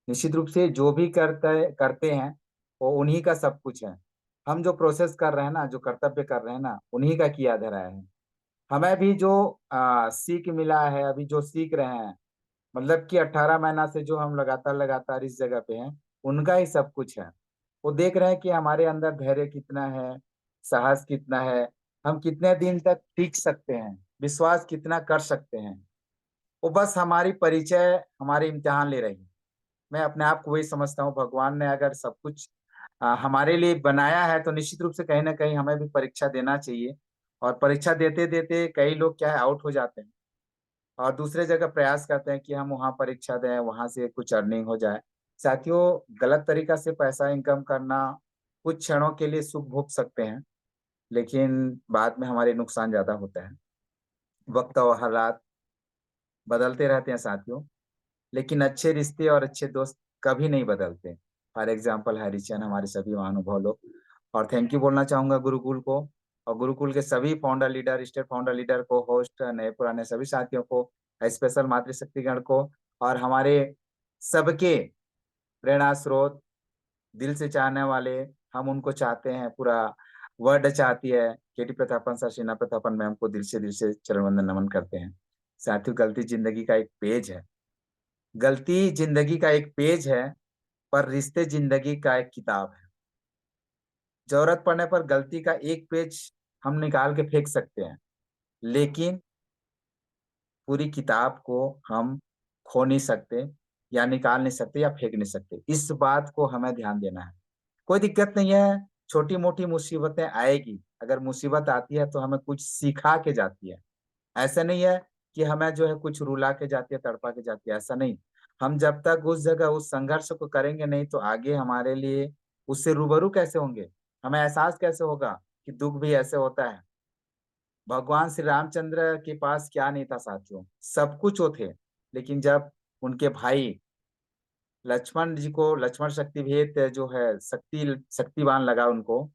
निश्चित रूप से जो भी करते हैं वो उन्हीं का सब कुछ है। हम जो प्रोसेस कर रहे हैं ना, जो कर्तव्य कर रहे हैं ना, उन्हीं का किया धरा है। हमें भी जो सीख मिला है, अभी जो सीख रहे हैं, मतलब कि 18 महीना से जो हम लगातार लगातार इस जगह पे हैं, उनका ही सब कुछ है। वो देख रहे हैं कि हमारे अंदर धैर्य कितना है, साहस कितना है, हम कितने दिन तक टिक सकते हैं, विश्वास कितना कर सकते हैं। वो बस हमारी परिचय, हमारे इम्तिहान ले रही है। मैं अपने आप को वही समझता हूँ, भगवान ने अगर सब कुछ हमारे लिए बनाया है, तो निश्चित रूप से कहीं ना कहीं हमें भी परीक्षा देना चाहिए। और परीक्षा देते देते कई लोग क्या है, आउट हो जाते हैं। और दूसरे जगह प्रयास करते हैं कि हम वहां परीक्षा दें, वहां से कुछ अर्निंग हो जाए। साथियों, गलत तरीका से पैसा इनकम करना कुछ क्षणों के लिए सुख भोग सकते हैं, लेकिन बाद में हमारे नुकसान ज्यादा होता है। वक्त और हालात बदलते रहते हैं साथियों, लेकिन अच्छे रिश्ते और अच्छे दोस्त कभी नहीं बदलते। फॉर एग्जाम्पल हरिचंद, हमारे सभी महानुभव लोग। और थैंक यू बोलना चाहूंगा गुरुकुल को और गुरुकुल के सभी founder leader, state founder leader को, होस्ट, नए पुराने सभी साथियों को, स्पेशल मातृशक्तिगण को, और हमारे सबके प्रेरणा स्रोत, दिल से चाहने वाले, हम उनको चाहते हैं, पूरा वर्ल्ड चाहती है। केटी प्रतापन सर, शीना प्रतापन मैम को दिल से चरण वंदन नमन करते हैं। साथियों, गलती जिंदगी का एक पेज है, गलती जिंदगी का एक पेज है, पर रिश्ते जिंदगी का एक किताब है। जरूरत पड़ने पर गलती का एक पेज हम निकाल के फेंक सकते हैं, लेकिन पूरी किताब को हम खो नहीं सकते, या निकाल नहीं सकते, या फेंक नहीं सकते। इस बात को हमें ध्यान देना है। कोई दिक्कत नहीं है, छोटी मोटी मुसीबतें आएगी। अगर मुसीबत आती है तो हमें कुछ सिखा के जाती है। ऐसा नहीं है कि हमें जो है कुछ रुला के जाती है, तड़पा के जाती है, ऐसा नहीं। हम जब तक उस जगह उस संघर्ष को करेंगे नहीं, तो आगे हमारे लिए उससे रूबरू कैसे होंगे, हमें एहसास कैसे होगा कि दुख भी ऐसे होता है। भगवान श्री रामचंद्र के पास क्या नहीं था साथियों, सब कुछ वो थे। लेकिन जब उनके भाई लक्ष्मण जी को लक्ष्मण शक्ति भेद जो है शक्तिवान लगा उनको,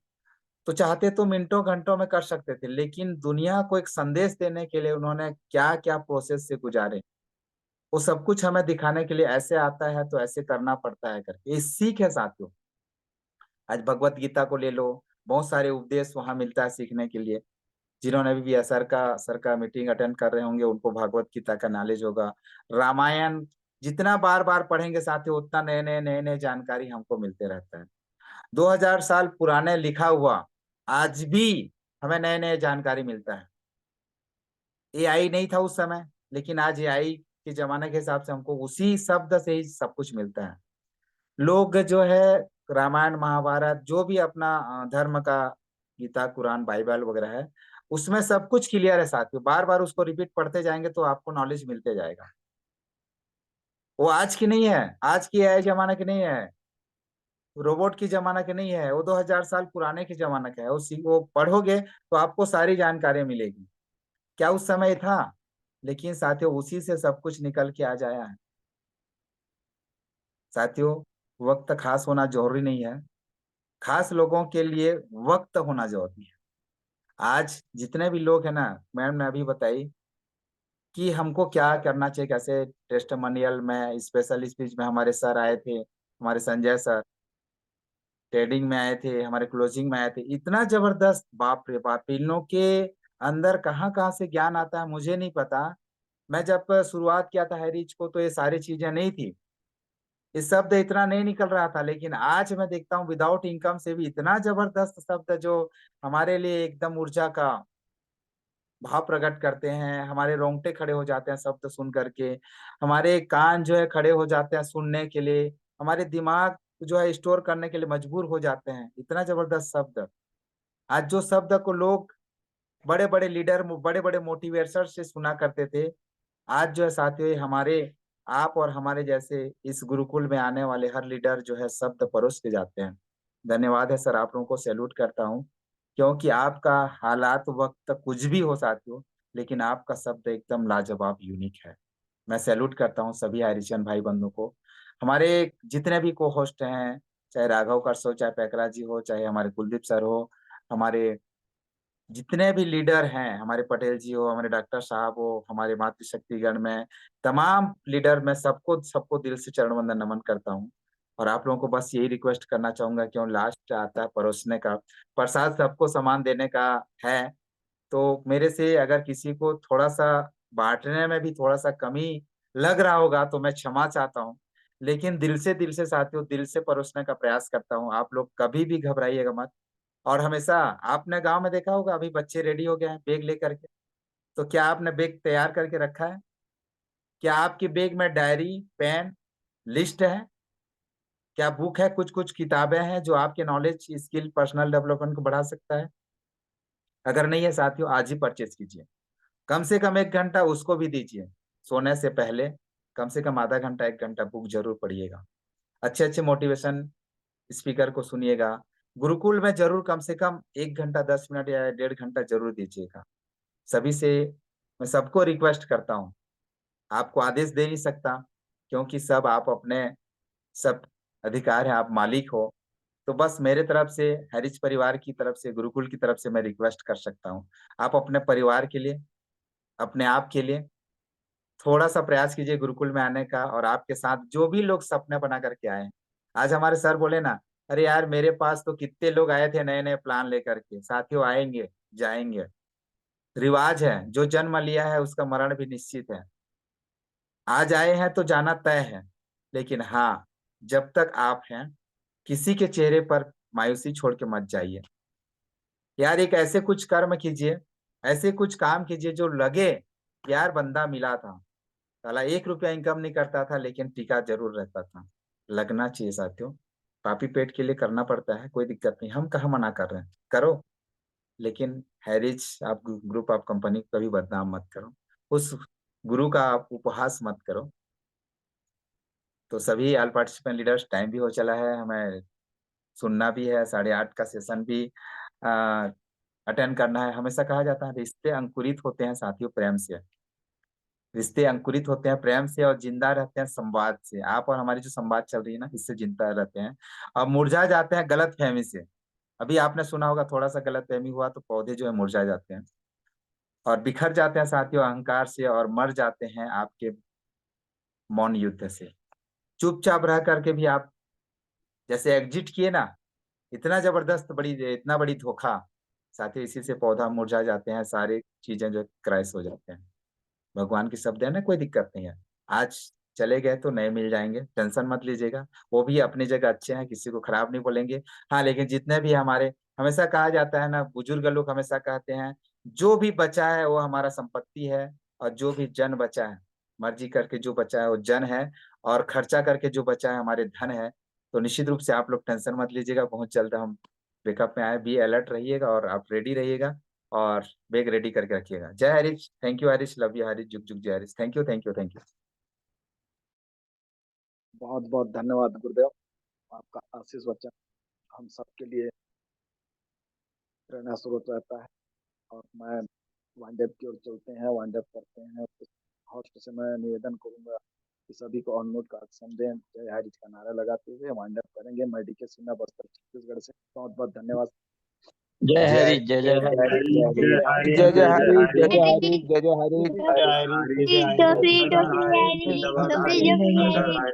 तो चाहते तो मिनटों घंटों में कर सकते थे, लेकिन दुनिया को एक संदेश देने के लिए उन्होंने क्या क्या प्रोसेस से गुजारे, वो सब कुछ हमें दिखाने के लिए ऐसे आता है तो ऐसे करना पड़ता है करके ये सीख है साथियों। आज भगवत गीता को ले लो, बहुत सारे उपदेश वहां मिलता है सीखने के लिए। जिन्होंने भी सर का मीटिंग अटेंड कर रहे होंगे, उनको भगवत गीता का नॉलेज होगा। रामायण जितना बार बार पढ़ेंगे साथियों, उतना नए नए जानकारी हमको मिलते रहता है। 2000 साल पुराने लिखा हुआ आज भी हमें नए नए जानकारी मिलता है। एआई नहीं था उस समय, लेकिन आज एआई के जमाने के हिसाब से हमको उसी शब्द से ही सब कुछ मिलता है। लोग जो है रामायण महाभारत जो भी अपना धर्म का गीता कुरान बाइबल वगैरह है, उसमें सब कुछ क्लियर है साथियों। बार बार उसको रिपीट पढ़ते जाएंगे तो आपको नॉलेज मिलते जाएगा। वो आज की नहीं है, आज की एआई जमाना की नहीं है, रोबोट की जमाना के नहीं है, वो 2000 साल पुराने के जमाना का है। वो पढ़ोगे तो आपको सारी जानकारी मिलेगी। क्या उस समय था, लेकिन साथियों उसी से सब कुछ निकल के आ जाया है। साथियों, वक्त खास होना जरूरी नहीं है, खास लोगों के लिए वक्त होना जरूरी है। आज जितने भी लोग हैं ना, मैम ने अभी बताई कि हमको क्या करना चाहिए, कैसे टेस्टिमोनियल में, स्पेशल स्पीच में हमारे सर आए थे, हमारे संजय सर ट्रेडिंग में आए थे, हमारे क्लोजिंग में आए थे। इतना जबरदस्त, बाप रे बाप, इन लोगों के अंदर कहाँ कहाँ से ज्ञान आता है मुझे नहीं पता। मैं जब शुरुआत किया था हैरिच को तो ये सारी चीजें नहीं थी, ये शब्द इतना नहीं निकल रहा था, लेकिन आज मैं देखता हूँ विदाउट इनकम से भी इतना जबरदस्त शब्द जो हमारे लिए एकदम ऊर्जा का भाव प्रकट करते हैं। हमारे रोंगटे खड़े हो जाते हैं शब्द सुन करके, हमारे कान जो है खड़े हो जाते हैं सुनने के लिए, हमारे दिमाग जो है स्टोर करने के लिए मजबूर हो जाते हैं। इतना जबरदस्त शब्द, आज जो शब्द को लोग बड़े बड़े लीडर, बड़े बड़े मोटिवेटर से सुना करते थे, आज जो है साथियों ये हमारे, आप और हमारे जैसे इस गुरुकुल में आने वाले हर लीडर जो है शब्द परोस के जाते हैं। धन्यवाद है सर, आप लोगों को सैल्यूट करता हूँ, क्योंकि आपका हालात वक्त कुछ भी हो साथियों, लेकिन आपका शब्द एकदम लाजवाब यूनिक है। मैं सैल्यूट करता हूँ सभी हरिचंद भाई बंधु को। हमारे जितने भी को होस्ट हैं, चाहे राघव कर हो, चाहे पैकरा जी हो, चाहे हमारे कुलदीप सर हो, हमारे जितने भी लीडर हैं, हमारे पटेल जी हो, हमारे डॉक्टर साहब हो, हमारे मातृशक्तिगण में तमाम लीडर, मैं सबको सबको दिल से चरण वंदन नमन करता हूँ। और आप लोगों को बस यही रिक्वेस्ट करना चाहूंगा, क्यों लास्ट आता है परोसने का, प्रसाद सबको समान देने का है। तो मेरे से अगर किसी को थोड़ा सा बांटने में भी थोड़ा सा कमी लग रहा होगा तो मैं क्षमा चाहता हूँ, लेकिन दिल से साथियों, दिल से परोसने का प्रयास करता हूँ। आप लोग कभी भी घबराइएगा मत। और हमेशा आपने गांव में देखा होगा, अभी बच्चे रेडी हो गए हैं बैग लेकर के, तो क्या आपने बैग तैयार करके रखा है? क्या आपके बैग में डायरी, पेन, लिस्ट है? क्या बुक है? कुछ कुछ किताबें हैं जो आपके नॉलेज, स्किल, पर्सनल डेवलपमेंट को बढ़ा सकता है? अगर नहीं है साथियों, आज ही परचेज कीजिए, कम से कम 1 घंटा उसको भी दीजिए। सोने से पहले कम से कम आधा घंटा 1 घंटा बुक जरूर पढ़िएगा। अच्छे अच्छे मोटिवेशन स्पीकर को सुनिएगा। गुरुकुल में जरूर कम से कम 1 घंटा 10 मिनट या 1.5 घंटा जरूर दीजिएगा। सभी से मैं सबको रिक्वेस्ट करता हूँ, आपको आदेश दे नहीं सकता क्योंकि सब आप अपने सब अधिकार है, आप मालिक हो। तो बस मेरे तरफ से, हैरिज परिवार की तरफ से, गुरुकुल की तरफ से मैं रिक्वेस्ट कर सकता हूँ, आप अपने परिवार के लिए, अपने आप के लिए थोड़ा सा प्रयास कीजिए गुरुकुल में आने का। और आपके साथ जो भी लोग सपने बना करके आए, आज हमारे सर बोले ना, अरे यार मेरे पास तो कितने लोग आए थे नए नए प्लान लेकर के। साथियों, आएंगे जाएंगे, रिवाज है, जो जन्म लिया है उसका मरण भी निश्चित है। आज आए हैं तो जाना तय है, लेकिन हाँ, जब तक आप हैं किसी के चेहरे पर मायूसी छोड़ के मत जाइए यार। एक ऐसे कुछ कर्म कीजिए, ऐसे कुछ काम कीजिए जो लगे यार बंदा मिला था, साला 1 रुपया इनकम नहीं करता था लेकिन टिका जरूर रहता था। लगना चाहिए साथियों, पापी पेट के लिए करना पड़ता है, कोई दिक्कत नहीं, हम कहाँ मना कर रहे हैं, करो। लेकिन हैरिज आप ग्रुप ऑफ कंपनी को कभी बदनाम मत करो, उस गुरु का आप उपहास मत करो। तो सभी ऑल पार्टिसिपेंट लीडर्स, टाइम भी हो चला है, हमें सुनना भी है, 8:30 का सेशन भी अटेंड करना है। हमेशा कहा जाता है रिश्ते अंकुरित होते हैं साथियों प्रेम से, रिश्ते अंकुरित होते हैं प्रेम से और जिंदा रहते हैं संवाद से। आप और हमारी जो संवाद चल रही है ना, इससे जिंदा रहते हैं। और मुरझा जाते हैं गलत फहमी से। अभी आपने सुना होगा, थोड़ा सा गलत फहमी हुआ तो पौधे जो है मुरझा जाते हैं और बिखर जाते हैं साथियों अहंकार से, और मर जाते हैं आपके मौन युद्ध से। चुपचाप रह करके भी आप जैसे एग्जिट किए ना, इतना जबरदस्त इतना बड़ी धोखा साथियों, इसी से पौधा मुरझा जाते हैं, सारी चीजें जो क्रैश हो जाते हैं। भगवान की शब्द है ना, कोई दिक्कत नहीं है। आज चले गए तो नए मिल जाएंगे, टेंशन मत लीजिएगा। वो भी अपनी जगह अच्छे हैं, किसी को खराब नहीं बोलेंगे। हाँ, लेकिन जितने भी हमारे, हमेशा कहा जाता है ना, बुजुर्ग लोग हमेशा कहते हैं जो भी बचा है वो हमारा संपत्ति है, और जो भी जन बचा है, मर्जी करके जो बचा है वो जन है, और खर्चा करके जो बचा है हमारे धन है। तो निश्चित रूप से आप लोग टेंशन मत लीजिएगा, बहुत जल्द हम ब्रेकअप में आए। बी अलर्ट रहिएगा और आप रेडी रहिएगा, और बैग रेडी करके रखिएगा। जय Harish, thank you Harish, love you Harish, जुग जुग जय Harish, thank you thank you thank you. बहुत बहुत धन्यवाद गुरुदेव, आपका आशीष वचन हम सबके लिए प्रेरणा स्रोत रहता है। और मैं वाइंड अप की ओर चलते हैं, वाइंड अप करते हैं। होस्ट से मैं निवेदन करूंगा कि सभी को ऑन नोट का एक्शन दें, जय हरीश का नारा लगाते हुए वाइंड अप करेंगे। मैं डीके सिन्हा, बस्तर छत्तीसगढ़ से बहुत बहुत धन्यवाद। जय हरीश, जय जय हरीश, जय हरीश, जय जय हरीश, जय जय हरीश, जय जय हरीश, जय हरीश, जय जय हरीश, जय जय हरीश।